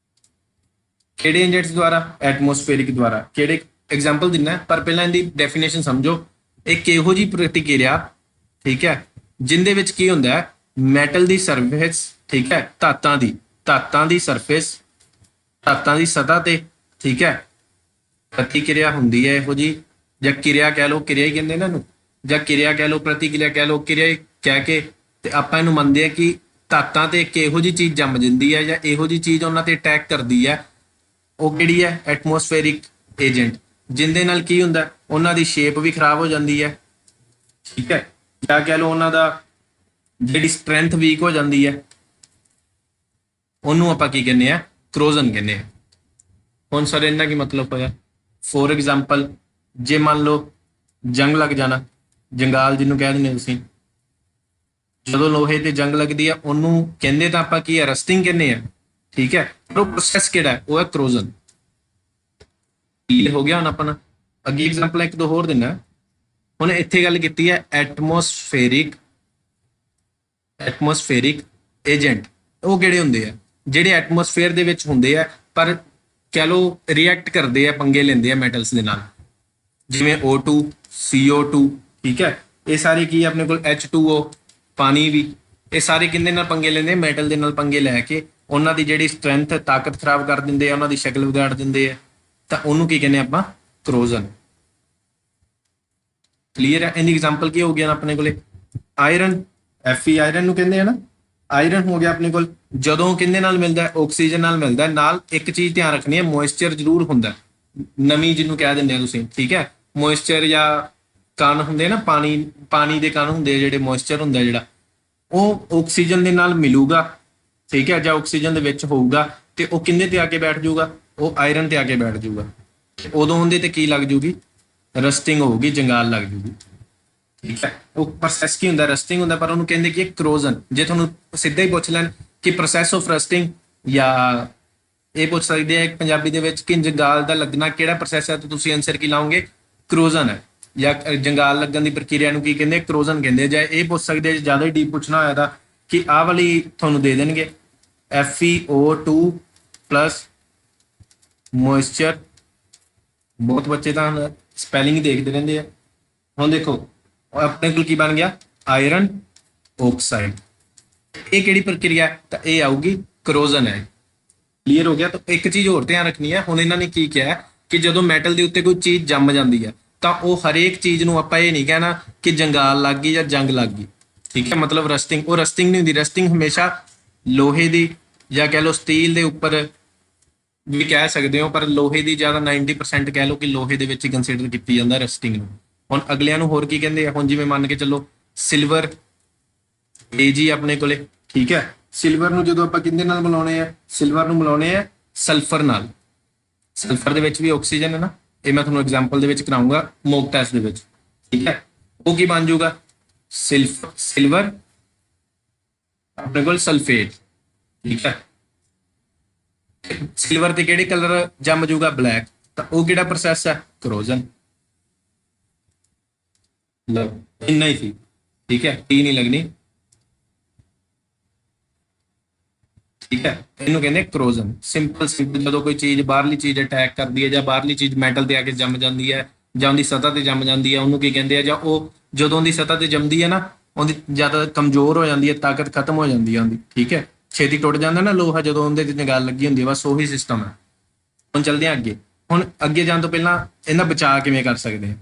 ਕਿਹੜੇ ਏਜੰਟਸ ਦੁਆਰਾ? ਐਟਮੋਸਫੇਰਿਕ ਦੁਆਰਾ। ਕਿਹੜੇ? ਐਗਜ਼ਾਮਪਲ ਦਿੰਦਾ ਪਰ ਪਹਿਲਾਂ ਇਹਦੀ ਡੈਫੀਨੇਸ਼ਨ ਸਮਝੋ। ਇੱਕ ਇਹੋ ਜਿਹੀ ਪ੍ਰਤੀਕਿਰਿਆ, ਠੀਕ ਹੈ, ਜਿੰਦੇ ਵਿੱਚ ਕੀ ਹੁੰਦਾ ਹੈ? ਮੈਟਲ ਦੀ ਸਰਫੇਸ, ਠੀਕ ਹੈ, ਧਾਤਾਂ ਦੀ ਸਰਫੇਸ, ਧਾਤਾਂ ਦੀ ਸਤ੍ਹਾ ਤੇ, ਠੀਕ ਹੈ, ਪ੍ਰਤੀਕਿਰਿਆ ਹੁੰਦੀ ਹੈ ਇਹੋ ਜਿਹੀ, ਜਾਂ ਕਿਰਿਆ ਕਹਿ ਲਓ, ਕਿਰਿਆ ਹੀ ਕਹਿੰਦੇ ਇਹਨਾਂ ਨੂੰ, ਜਾਂ ਕਿਰਿਆ ਕਹਿ ਲਓ, ਪ੍ਰਤੀਕਿਰਿਆ ਕਹਿ ਲਓ, ਕਿਰਿਆ ਕਹਿ ਕੇ ਤੇ ਆਪਾਂ ਇਹਨੂੰ ਮੰਨਦੇ ਆ ਕਿ ਧਾਤਾਂ ਤੇ ਇੱਕ ਇਹੋ ਜਿਹੀ ਚੀਜ਼ ਜੰਮ ਜਾਂਦੀ ਹੈ ਜਾਂ ਇਹੋ ਜਿਹੀ ਚੀਜ਼ ਉਹਨਾਂ ਤੇ ਅਟੈਕ ਕਰਦੀ ਹੈ। ਉਹ ਕਿਹੜੀ ਹੈ? ਐਟਮੋਸਫੇਰਿਕ ਏਜੰਟ। ਜਿੰਦੇ ਨਾਲ ਕੀ ਹੁੰਦਾ? ਉਹਨਾਂ ਦੀ ਸ਼ੇਪ ਵੀ ਖਰਾਬ ਹੋ ਜਾਂਦੀ ਹੈ, ਠੀਕ ਹੈ, ਜਾਂ ਕਹਿ ਲਓ ਉਹਨਾਂ ਦਾ ਜਿਹੜੀ ਸਟਰੈਂਥ ਵੀਕ ਹੋ ਜਾਂਦੀ ਹੈ। ਉਹਨੂੰ ਆਪਾਂ ਕੀ ਕਹਿੰਦੇ ਆ? ਕਰੋਜ਼ਨ ਕਹਿੰਦੇ ਆ। ਹੁਣ ਸਰ ਇਹਨਾਂ ਕੀ ਮਤਲਬ ਹੋਇਆ? ਫੋਰ ਐਗਜ਼ਾਮਪਲ, ਜੇ ਮੰਨ ਲਓ ਜੰਗ ਲੱਗ ਜਾਣਾ, ਜੰਗਾਲ ਜਿਹਨੂੰ ਕਹਿ ਦਿੰਦੇ ਤੁਸੀਂ, ਜਦੋਂ ਲੋਹੇ ਤੇ ਜੰਗ ਲੱਗਦੀ ਆ ਉਹਨੂੰ ਕਹਿੰਦੇ ਤਾਂ ਆਪਾਂ ਕੀ ਹੈ? ਰਸਟਿੰਗ ਕਹਿੰਦੇ ਆ, ਠੀਕ ਹੈ, ਪਰ ਉਹ ਪ੍ਰੋਸੈਸ ਕਿਹੜਾ ਹੈ? ਉਹ ਹੈ ਕਰੋਜ਼ਨ। ਕਲੀਅਰ ਹੋ ਗਿਆ? ਹੁਣ ਆਪਣਾ ਅੱਗੇ ਐਗਜ਼ਾਮਪਲ ਇੱਕ ਦੋ ਹੋਰ ਦਿਨਾ। ਹੁਣ ਇੱਥੇ ਗੱਲ ਕੀਤੀ ਹੈ ਐਟਮੋਸਫੇਰਿਕ ਏਜੰਟ। ਉਹ ਕਿਹੜੇ ਹੁੰਦੇ ਆ? ਜਿਹੜੇ ਐਟਮੋਸਫੇਅਰ ਦੇ ਵਿੱਚ ਹੁੰਦੇ ਆ ਪਰ ਕਹਿ ਲਓ ਰਿਐਕਟ ਕਰਦੇ ਆ, ਪੰਗੇ ਲੈਂਦੇ ਆ ਮੈਟਲਸ ਦੇ ਨਾਲ, ਜਿਵੇਂ O2, CO2, ਠੀਕ ਹੈ, ਇਹ ਸਾਰੇ ਕੀ ਆਪਣੇ ਕੋਲ H2O, ਪਾਣੀ ਵੀ, ਇਹ ਸਾਰੇ ਕਿੰਦੇ ਨਾਲ ਪੰਗੇ ਲੈਂਦੇ? ਮੈਟਲ ਦੇ ਨਾਲ ਪੰਗੇ ਲੈ ਕੇ ਉਹਨਾਂ ਦੀ ਜਿਹੜੀ ਸਟਰੈਂਥ, ਤਾਕਤ ਖਰਾਬ ਕਰ ਦਿੰਦੇ ਆ, ਉਹਨਾਂ ਦੀ ਸ਼ਕਲ ਵਿਗਾੜ ਦਿੰਦੇ ਆ, ਤਾਂ ਉਹਨੂੰ ਕੀ ਕਹਿੰਦੇ ਆਪਾਂ? ਕਰੋਜ਼ਨ। ਕਲੀਅਰ ਹੈ? ਇਹਦੀ ਐਗਜ਼ਾਮਪਲ ਕੀ ਹੋ ਗਿਆ ਆਪਣੇ ਕੋਲੇ? ਆਇਰਨ, Fe, ਆਇਰਨ ਨੂੰ ਕਹਿੰਦੇ ਆ ਨਾ। ਆਇਰਨ ਹੋ ਗਿਆ ਆਪਣੇ ਕੋਲ, ਜਦੋਂ ਕਿੰਦੇ ਨਾਲ ਮਿਲਦਾ? ਆਕਸੀਜਨ ਨਾਲ ਮਿਲਦਾ। ਨਾਲ ਇੱਕ ਚੀਜ਼ ਧਿਆਨ ਰੱਖਣੀ ਹੈ, ਮੋਇਸਚਰ ਜ਼ਰੂਰ ਹੁੰਦਾ, ਨਮੀ ਜਿਹਨੂੰ ਕਹਿ ਦਿੰਦੇ ਆ ਤੁਸੀਂ, ਠੀਕ ਹੈ, ਮੋਇਸਚਰ ਜਾਂ ਕਣ ਹੁੰਦੇ ਨਾ, ਪਾਣੀ ਦੇ ਕਣ ਹੁੰਦੇ ਆ ਜਿਹੜੇ, ਮੋਇਸਚਰ ਹੁੰਦਾ ਜਿਹੜਾ, ਉਹ ਆਕਸੀਜਨ ਦੇ ਨਾਲ ਮਿਲੂਗਾ, ਠੀਕ ਹੈ, ਜਾਂ ਆਕਸੀਜਨ ਦੇ ਵਿੱਚ ਹੋਊਗਾ ਤੇ ਉਹ ਕਿੰਦੇ ਤੇ ਆ ਕੇ ਬੈਠ ਜਾਊਗਾ? ਉਹ ਆਇਰਨ ਤੇ ਆ ਕੇ ਬੈਠ ਜਾਊਗਾ। ਉਦੋਂ ਉਹਦੇ ਤੇ ਕੀ ਲੱਗ ਜੂਗੀ? ਰਸਟਿੰਗ ਹੋਊਗੀ, ਜੰਗਾਲ ਲੱਗ ਜੂਗੀ, ਠੀਕ ਹੈ। ਉਹ ਪ੍ਰੋਸੈਸ ਕੀ ਹੁੰਦਾ? ਰਸਟਿੰਗ ਹੁੰਦਾ, ਪਰ ਉਹਨੂੰ ਕਹਿੰਦੇ ਕਿ ਕਰੋਜ਼ਨ। ਜੇ ਤੁਹਾਨੂੰ ਸਿੱਧਾ ਹੀ ਪੁੱਛ ਲੈਣ ਕਿ ਪ੍ਰੋਸੈਸ ਆਫ ਰਸਟਿੰਗ, ਜਾਂ ਇਹ ਪੁੱਛ ਸਕਦੇ ਆ ਪੰਜਾਬੀ ਦੇ ਵਿੱਚ ਕਿ ਜੰਗਾਲ ਦਾ ਲੱਗਣਾ ਕਿਹੜਾ ਪ੍ਰੋਸੈਸ ਹੈ, ਤਾਂ ਤੁਸੀਂ ਆਨਸਰ ਕੀ ਲਾਓਗੇ? ਕਰੋਜ਼ਨ ਹੈ। ਜਾਂ ਜੰਗਾਲ ਲੱਗਣ ਦੀ ਪ੍ਰਕਿਰਿਆ ਨੂੰ ਕੀ ਕਹਿੰਦੇ? ਕਰੋਜ਼ਨ ਕਹਿੰਦੇ। ਜਾਂ ਇਹ ਪੁੱਛ ਸਕਦੇ, ਜੇ ਜ਼ਿਆਦਾ ਹੀ ਡੀਪ ਪੁੱਛਣਾ ਹੋਇਆ ਤਾਂ, ਕਿ ਆਹ ਵਾਲੀ ਤੁਹਾਨੂੰ ਦੇ ਦੇਣਗੇ FeO2 ਪਲੱਸ ਮੋਇਸਚਰ। ਬਹੁਤ ਬੱਚੇ ਤਾਂ ਸਪੈਲਿੰਗ ਹੀ ਦੇਖਦੇ ਰਹਿੰਦੇ ਆ। ਹੁਣ ਦੇਖੋ ਆਪਣੇ ਕੋਲ ਕੀ ਬਣ ਗਿਆ? Iron oxide. ਇਹ ਕਿਹੜੀ ਪ੍ਰਕਿਰਿਆ? ਤਾਂ ਇਹ ਆਊਗੀ ਕਰੋਜ਼ਨ ਹੈ। ਕਲੀਅਰ ਹੋ ਗਿਆ? ਤਾਂ ਇੱਕ ਚੀਜ਼ ਹੋਰ ਧਿਆਨ ਰੱਖਣੀ ਹੈ। ਹੁਣ ਇਹਨਾਂ ਨੇ ਕੀ ਕਿਹਾ ਕਿ ਜਦੋਂ ਮੈਟਲ ਦੇ ਉੱਤੇ ਕੋਈ ਚੀਜ਼ ਜੰਮ ਜਾਂਦੀ ਹੈ ਤਾਂ ਉਹ ਹਰੇਕ ਚੀਜ਼ ਨੂੰ ਆਪਾਂ ਇਹ ਨਹੀਂ ਕਹਿਣਾ ਕਿ ਜੰਗਾਲ ਲੱਗ ਗਈ ਜਾਂ ਜੰਗ ਲੱਗ ਗਈ, ਠੀਕ ਹੈ, ਮਤਲਬ ਰਸਟਿੰਗ। ਉਹ ਰਸਟਿੰਗ ਨਹੀਂ ਹੁੰਦੀ। ਰਸਟਿੰਗ ਹਮੇਸ਼ਾ ਲੋਹੇ ਦੀ ਜਾਂ ਕਹਿ ਲਓ ਸਟੀਲ ਦੇ ਉੱਪਰ ਵੀ ਕਹਿ ਸਕਦੇ ਹੋ, ਪਰ ਲੋਹੇ ਦੀ ਜ਼ਿਆਦਾ 90% ਕਹਿ ਲਓ ਕਿ ਲੋਹੇ ਦੇ ਵਿੱਚ ਹੀ ਕੰਸੀਡਰ ਕੀਤੀ ਜਾਂਦਾ ਰਸਟਿੰਗ ਨੂੰ। ਹੁਣ ਅਗਲਿਆਂ ਨੂੰ ਹੋਰ ਕੀ ਕਹਿੰਦੇ ਆ, ਹੁਣ ਜਿਵੇਂ ਮੰਨ ਕੇ ਚੱਲੋ ਸਿਲਵਰ ਇਹ ਜੀ ਆਪਣੇ ਕੋਲੇ, ਠੀਕ ਹੈ। ਸਿਲਵਰ ਨੂੰ ਜਦੋਂ ਆਪਾਂ ਕਿਹਦੇ ਨਾਲ ਮਿਲਾਉਣੇ ਆ, ਸਿਲਵਰ ਨੂੰ ਮਿਲਾਉਣੇ ਆ ਸਲਫਰ ਨਾਲ। ਸਲਫਰ ਦੇ ਵਿੱਚ ਵੀ ਆਕਸੀਜਨ ਹੈ ਨਾ, ਇਹ ਮੈਂ ਤੁਹਾਨੂੰ ਐਗਜ਼ਾਮਪਲ ਦੇ ਵਿੱਚ ਕਰਾਉਂਗਾ ਮੌਕ ਟੈਸਟ ਦੇ ਵਿੱਚ, ਠੀਕ ਹੈ। ਉਹ ਕੀ ਬਣ ਜਾਊਗਾ, ਸਿਲਵਰ ਆਪਣੇ ਕੋਲ ਸਲਫੇਟ, ਠੀਕ ਹੈ। ਸਿਲਵਰ ਤੇ ਕਿਹੜੇ ਕਲਰ ਜੰਮ ਜਾਊਗਾ, ਬਲੈਕ, ਤਾਂ ਉਹ ਕਿਹੜਾ ਪ੍ਰੋਸੈਸ ਹੈ, ਕਰੋਜ਼ਨ। ਲਓ ਇੰਨਾ ਹੀ ਸੀ, ਠੀਕ ਹੈ, ਟੀ ਨਹੀਂ ਲੱਗਣੀ, ਠੀਕ ਹੈ। ਇਹਨੂੰ ਕਹਿੰਦੇ ਕਰੋਜ਼ਨ। ਸਿੰਪਲ ਜਦੋਂ ਕੋਈ ਚੀਜ਼ ਬਾਹਰਲੀ ਚੀਜ਼ ਅਟੈਕ ਕਰਦੀ ਹੈ ਜਾਂ ਬਾਹਰਲੀ ਚੀਜ਼ ਮੈਟਲ ਤੇ ਆ ਕੇ ਜੰਮ ਜਾਂਦੀ ਹੈ ਜਾਂ ਉਹਦੀ ਸਤ੍ਹਾ ਤੇ ਜੰਮ ਜਾਂਦੀ ਹੈ, ਉਹਨੂੰ ਕੀ ਕਹਿੰਦੇ ਆ, ਜਾਂ ਉਹ ਜਦੋਂ ਦੀ ਸਤ੍ਹਾ ਤੇ ਜੰਮਦੀ ਹੈ ਨਾ, ਉਹਦੀ ਜ਼ਿਆਦਾ ਕਮਜ਼ੋਰ ਹੋ ਜਾਂਦੀ ਹੈ, ਤਾਕਤ ਖਤਮ ਹੋ ਜਾਂਦੀ ਹੈ ਉਹਦੀ, ਠੀਕ ਹੈ। ਛੇਤੀ ਟੁੱਟ ਜਾਂਦਾ ਨਾ ਲੋਹਾ ਜਦੋਂ ਉਹਦੇ ਤੇ ਗੱਲ ਲੱਗੀ ਹੁੰਦੀ ਹੈ, ਬਸ ਉਹੀ ਸਿਸਟਮ ਹੈ। ਹੁਣ ਚੱਲਦੇ ਹਾਂ ਅੱਗੇ। ਹੁਣ ਅੱਗੇ ਜਾਣ ਤੋਂ ਪਹਿਲਾਂ ਇਹਦਾ ਬਚਾਅ ਕਿਵੇਂ ਕਰ ਸਕਦੇ ਹਾਂ,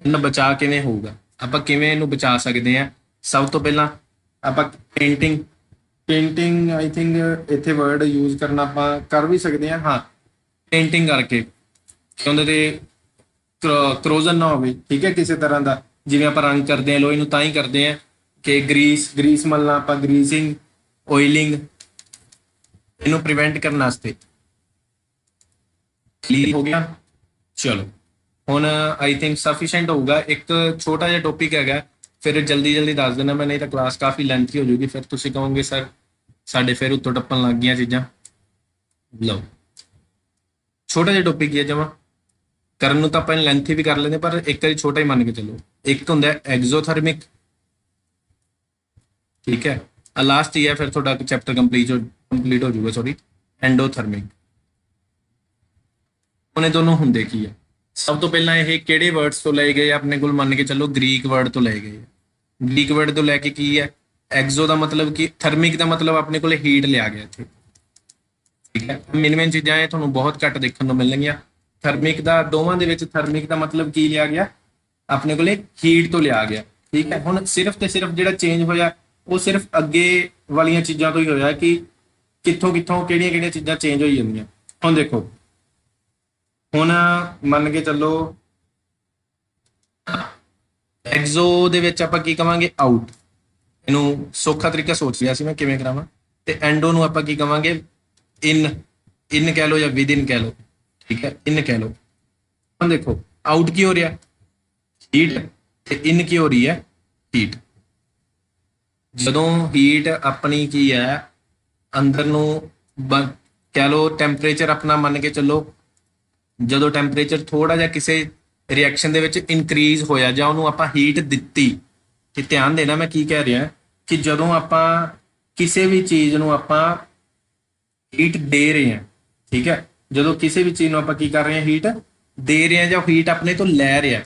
ਇਹਦਾ ਬਚਾਅ ਕਿਵੇਂ ਹੋਊਗਾ, ਆਪਾਂ ਕਿਵੇਂ ਇਹਨੂੰ ਬਚਾ ਸਕਦੇ ਹਾਂ। ਸਭ ਤੋਂ ਪਹਿਲਾਂ ਆਪਾਂ ਪੇਂਟਿੰਗ ਆਈ ਥਿੰਕ ਇੱਥੇ ਵਰਡ ਯੂਜ਼ ਕਰਨਾ ਆਪਾਂ ਕਰ ਵੀ ਸਕਦੇ ਹਾਂ, ਹਾਂ, ਪੇਂਟਿੰਗ ਕਰਕੇ ਉਹਦੇ ਤੇ ਕਰੋਜ਼ਨ ਨਾ ਹੋਵੇ, ਠੀਕ ਹੈ, ਕਿਸੇ ਤਰ੍ਹਾਂ ਦਾ। ਜਿਵੇਂ ਆਪਾਂ ਰੰਗ ਕਰਦੇ ਹਾਂ ਲੋਹੇ ਨੂੰ, ਤਾਂ ਹੀ ਕਰਦੇ ਹਾਂ ਕਿ ਗਰੀਸ ਮਲਣਾ, ਆਪਾਂ ਗਰੀਸਿੰਗ, ਆਇਲਿੰਗ, ਇਹਨੂੰ ਪ੍ਰੀਵੈਂਟ ਕਰਨ ਵਾਸਤੇ। ਕਲੀਅਰ ਹੋ ਗਿਆ, ਚਲੋ ਹੁਣ ਆਈ ਥਿੰਕ ਸਫੀਸ਼ੀਐਂਟ ਹੋਊਗਾ। ਇੱਕ ਛੋਟਾ ਜਿਹਾ ਟੌਪਿਕ ਹੈਗਾ, ਫਿਰ ਜਲਦੀ ਦੱਸ ਦੇਣਾ ਮੈਂ, ਨਹੀਂ ਤਾਂ ਕਲਾਸ ਕਾਫੀ ਲੈਂਥੀ ਹੋ ਜਾਊਗੀ, ਫਿਰ ਤੁਸੀਂ ਕਹੋਗੇ ਸਰ ਸਾਡੇ ਫਿਰ ਉੱਤੋਂ ਟੱਪਣ ਲੱਗ ਗਈਆਂ ਚੀਜ਼ਾਂ। ਲਓ ਛੋਟਾ ਜਿਹਾ ਟੌਪਿਕ ਹੀ ਹੈ ਜਮਾ, ਕਰਨ ਨੂੰ ਤਾਂ ਆਪਾਂ ਲੈਂਥੀ ਵੀ ਕਰ ਲੈਂਦੇ, ਪਰ ਇੱਕ ਵਾਰੀ ਛੋਟਾ ਹੀ ਮੰਨ ਕੇ ਚੱਲੋ। ਇੱਕ ਹੁੰਦਾ ਐਗਜ਼ੋਥਰਮਿਕ, ਠੀਕ ਹੈ, ਆ ਲਾਸਟ ਹੀ ਹੈ, ਫਿਰ ਤੁਹਾਡਾ ਚੈਪਟਰ ਕੰਪਲੀਟ ਹੋ ਜਾਊਗਾ, ਸੌਰੀ, ਐਂਡੋਥਰਮਿਕ। ਹੁਣ ਇਹ ਦੋਨੋਂ ਹੁੰਦੇ ਕੀ ਹੈ, ਸਭ ਤੋਂ ਪਹਿਲਾਂ ਇਹ ਕਿਹੜੇ ਵਰਡਸ ਤੋਂ ਲਏ ਗਏ, ਆਪਣੇ ਕੋਲ ਮੰਨ ਕੇ ਚੱਲੋ ਗ੍ਰੀਕ ਵਰਡ ਤੋਂ ਲਏ ਗਏ। ਗ੍ਰੀਕ ਵਰਡ ਤੋਂ ਲੈ ਕੇ ਕੀ ਹੈ, ਐਗਜ਼ੋ ਦਾ ਮਤਲਬ ਕੀ, ਥਰਮਿਕ ਦਾ ਮਤਲਬ ਆਪਣੇ ਕੋਲ ਹੀਟ ਲਿਆ ਗਿਆ ਇੱਥੇ, ਠੀਕ ਹੈ। ਮੇਨ ਚੀਜ਼ਾਂ ਇਹ ਤੁਹਾਨੂੰ ਬਹੁਤ ਘੱਟ ਦੇਖਣ ਨੂੰ ਮਿਲਣਗੀਆਂ। ਥਰਮਿਕ ਦਾ, ਦੋਵਾਂ ਦੇ ਵਿੱਚ ਥਰਮਿਕ ਦਾ ਮਤਲਬ ਕੀ ਲਿਆ ਗਿਆ, ਆਪਣੇ ਕੋਲੇ ਹੀਟ ਤੋਂ ਲਿਆ ਗਿਆ, ਠੀਕ ਹੈ। ਹੁਣ ਸਿਰਫ ਤੇ ਸਿਰਫ ਜਿਹੜਾ ਚੇਂਜ ਹੋਇਆ ਉਹ ਸਿਰਫ ਅੱਗੇ ਵਾਲੀਆਂ ਚੀਜ਼ਾਂ ਤੋਂ ਹੀ ਹੋਇਆ ਕਿ ਕਿੱਥੋਂ ਕਿਹੜੀਆਂ ਚੀਜ਼ਾਂ ਚੇਂਜ ਹੋਈ ਜਾਂਦੀਆਂ। ਹੁਣ ਦੇਖੋ, ਹੁਣ ਮੰਨ ਕੇ ਚੱਲੋ ਐਗਜ਼ੋ ਦੇ ਵਿੱਚ ਆਪਾਂ ਕੀ ਕਵਾਂਗੇ, ਆਊਟ। ਇਹਨੂੰ ਸੌਖਾ ਤਰੀਕਾ ਸੋਚ ਲਿਆ ਸੀ ਮੈਂ ਕਿਵੇਂ ਕਰਾਵਾਂ। ਤੇ ਐਂਡੋ ਨੂੰ ਆਪਾਂ ਕੀ ਕਵਾਂਗੇ, ਇਨ ਕਹਿ ਲਓ ਜਾਂ ਵਿਦ ਇਨ ਕਹਿ ਲਓ, ਠੀਕ ਹੈ, ਇਨ ਕਹਿ ਲਓ। ਹੁਣ ਦੇਖੋ ਆਊਟ ਕੀ ਹੋ ਰਿਹਾ, ਹੀਟ, ਤੇ ਇਨ ਕੀ ਹੋ ਰਹੀ ਹੈ, ਹੀਟ। ਜਦੋਂ ਹੀਟ ਆਪਣੀ ਕੀ ਹੈ ਅੰਦਰ ਨੂੰ ਕਹਿ ਲਓ, ਟੈਂਪਰੇਚਰ ਆਪਣਾ ਮੰਨ ਕੇ ਚੱਲੋ, ਜਦੋਂ ਟੈਂਪਰੇਚਰ ਥੋੜਾ ਜਿਹਾ ਕਿਸੇ ਰਿਐਕਸ਼ਨ ਦੇ ਵਿੱਚ ਇਨਕਰੀਜ਼ ਹੋਇਆ ਜਾਂ ਉਹਨੂੰ ਆਪਾਂ ਹੀਟ ਦਿੱਤੀ, ਤੇ ਧਿਆਨ ਦੇਣਾ ਮੈਂ ਕੀ ਕਹਿ ਰਿਹਾ ਕਿ ਜਦੋਂ ਆਪਾਂ ਕਿਸੇ ਵੀ ਚੀਜ਼ ਨੂੰ ਆਪਾਂ ਹੀਟ ਦੇ ਰਹੇ ਹਾਂ, ਠੀਕ ਹੈ, ਜਦੋਂ ਕਿਸੇ ਵੀ ਚੀਜ਼ ਨੂੰ ਆਪਾਂ ਕੀ ਕਰ ਰਹੇ ਹਾਂ, ਹੀਟ ਦੇ ਰਹੇ ਹਾਂ, ਜਾਂ ਹੀਟ ਆਪਣੇ ਤੋਂ ਲੈ ਰਿਹਾ,